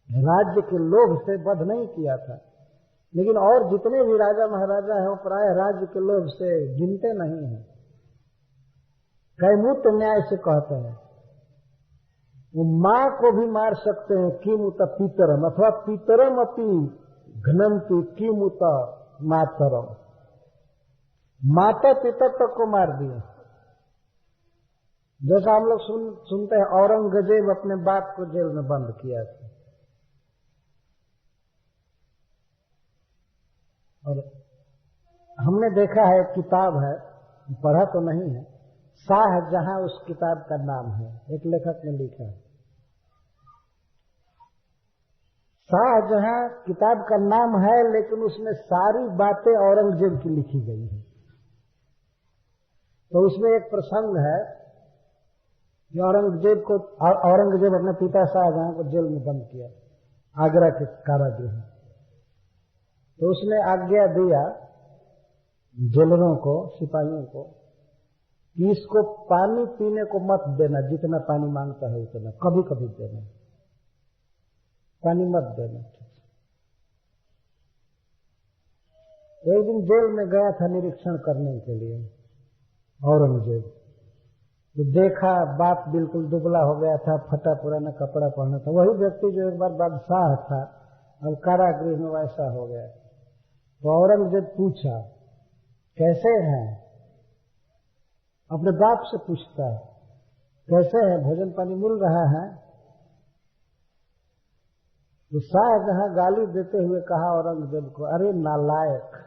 राज्य के लोभ से वध नहीं किया था, लेकिन और जितने भी राजा महाराजा हैं वो प्राय राज्य के लोभ से गिनते नहीं हैं। कैमुत न्याय से कहते हैं, वो माँ को भी मार सकते हैं, किमुत पितरम, अथवा पितरम अपनी घनंती किमुत मातरम, माता पिता तक को मार दिए। जैसा हम लोग सुनते हैं औरंगजेब अपने बाप को जेल में बंद किया था, और हमने देखा है, किताब है, पढ़ा तो नहीं है, शाहजहां उस किताब का नाम है, एक लेखक ने लिखा है। शाहजहां किताब का नाम है, लेकिन उसमें सारी बातें औरंगजेब की लिखी गई है। तो उसमें एक प्रसंग है कि औरंगजेब अपने पिता शाहजहां को जेल में बंद किया, आगरा के कारागृह में। तो उसने आज्ञा दिया जेलरों को, सिपाहियों को, कि इसको पानी पीने को मत देना, जितना पानी मांगता है उतना, कभी कभी देना, पानी मत देना। एक दिन जेल में गया था निरीक्षण करने के लिए औरंगजेब, तो देखा बाप बिल्कुल दुबला हो गया था, फटा पुराना कपड़ा पहना था, वही व्यक्ति जो एक बार बादशाह था, अब कारागृह में वैसा हो गया। तो औरंगजेब पूछा, कैसे हैं? अपने बाप से पूछता है, कैसे हैं, भोजन पानी मिल रहा है? तो शाहजहां गाली देते हुए कहा औरंगजेब को, अरे नालायक,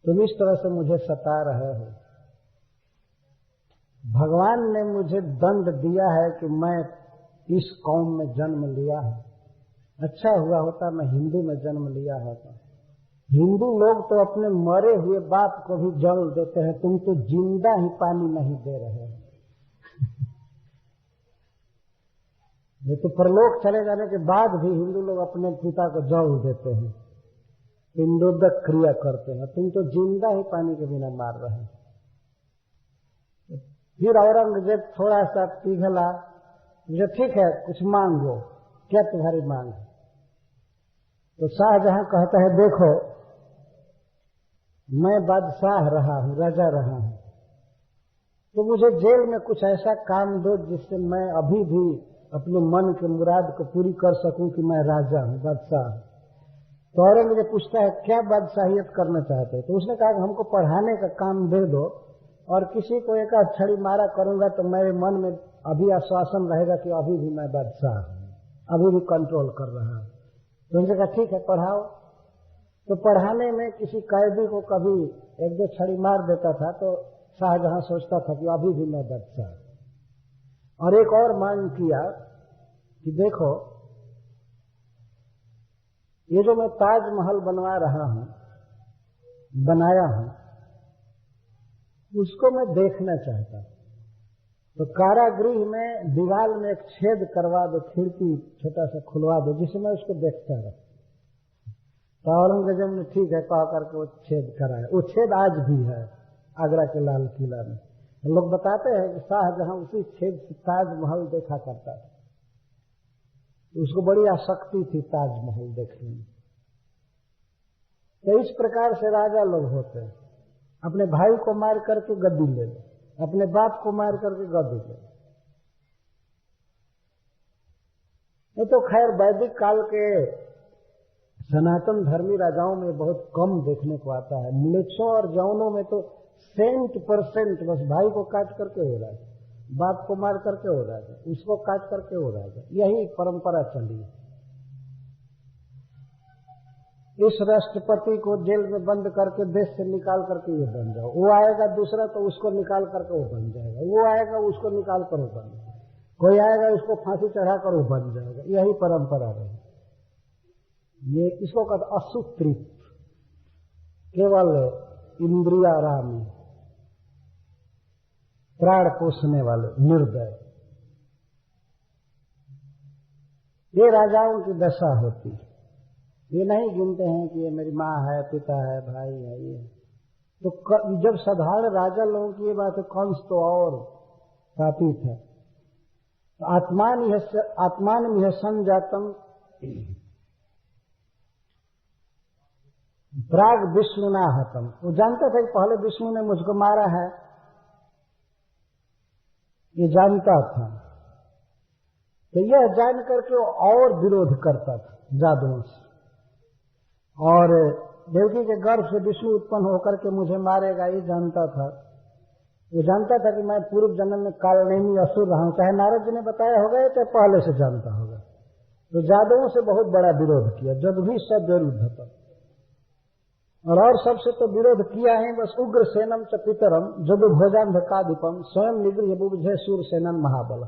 तुम इस तरह से मुझे सता रहे हो। भगवान ने मुझे दंड दिया है कि मैं इस कौम में जन्म लिया हूं, अच्छा हुआ होता मैं हिंदू में जन्म लिया होता। हिंदू लोग तो अपने मरे हुए बाप को भी जल देते हैं, तुम तो जिंदा ही पानी नहीं दे रहे हो। ये तो परलोक चले जाने के बाद भी हिंदू लोग अपने पिता को जल देते हैं, पिंडोदक क्रिया करते हैं। तुम तो जिंदा ही पानी के बिना मार रहे हैं। फिर औरंगजेब थोड़ा सा पिघला, मुझे ठीक है कुछ मांगो, क्या तुम्हारी मांग है? तो शाहजहां कहता है देखो मैं बादशाह रहा हूं, राजा रहा हूं, तो मुझे जेल में कुछ ऐसा काम दो जिससे मैं अभी भी अपने मन के मुराद को पूरी कर सकूं कि मैं राजा हूं, बादशाह हूं। तो औरंगजेब पूछता है क्या बादशाहियत करना चाहते हो? तो उसने कहा कि हमको पढ़ाने का काम दे दो और किसी को एक छड़ी मारा करूंगा तो मेरे मन में अभी आश्वासन रहेगा कि अभी भी मैं बादशाह हूं, अभी भी कंट्रोल कर रहा हूं। तो उनसे कहा ठीक है पढ़ाओ। तो पढ़ाने में किसी कैदी को कभी एक दो छड़ी मार देता था तो शाहजहां सोचता था कि अभी भी मैं बादशाह। और एक और मांग किया कि देखो ये जो मैं ताजमहल बनवा रहा हूं, बनाया हूं, उसको मैं देखना चाहता हूं। तो कारागृह में दीवार में एक छेद करवा दो, खिड़की छोटा सा खुलवा दो जिससे मैं उसको देखता रहूं। तो औरंगजेब ने ठीक है कह करके वो छेद कराया। वो छेद आज भी है आगरा के लाल किला में। लोग बताते हैं कि शाहजहां उसी छेद से ताजमहल देखा करता था, उसको बड़ी आसक्ति थी ताजमहल देखने में। तो इस प्रकार से राजा लोग होते हैं, अपने भाई को मार करके गद्दी ले लो, अपने बाप को मार करके गद्दी ले लो। ये तो खैर वैदिक काल के सनातन धर्मी राजाओं में बहुत कम देखने को आता है। म्लेच्छों और जौनों में तो 100% बस भाई को काट करके हो रहा है, बाप को मार करके हो रहा है, उसको काट करके हो रहा है। यही परंपरा चली है। इस राष्ट्रपति को जेल में बंद करके देश से निकाल करके ये बन जाओ, वो आएगा दूसरा तो उसको निकाल करके वो बन जाएगा, वो आएगा उसको निकाल कर वो बन जाएगा, कोई आएगा उसको फांसी चढ़ाकर वो बन जाएगा। यही परंपरा रही। ये इसको कहते असुतृप्त, केवल इंद्रियारामी, प्राण पोषने वाले, निर्दय, ये राजाओं की दशा होती है। ये नहीं गिनते हैं कि ये मेरी माँ है, पिता है, भाई है। ये तो जब साधारण राजा लोगों की ये बात है, कंस तो और काफी था। आत्मान यह संजातम प्राग विष्णुना हतम। वो जानता था कि पहले विष्णु ने मुझको मारा है, ये जानता था। तो यह जान करके वो और विरोध करता था जादुओं से। और देवकी के गर्भ से विष्णु उत्पन्न होकर के मुझे मारेगा, ये जानता था। वो जानता था कि मैं पूर्व जन्म में कालनेमी असुर रहा हूं, चाहे नारद जी ने बताया होगा या चाहे पहले से जानता होगा। तो जादुओं से बहुत बड़ा विरोध किया, जद भी सब विरुद्ध था। और सबसे तो विरोध किया है बस। उग्र सेनम च पितरम जदु भोजांधकाधिपम स्वयं निगृह बुभुजे सूर सेनन महाबल।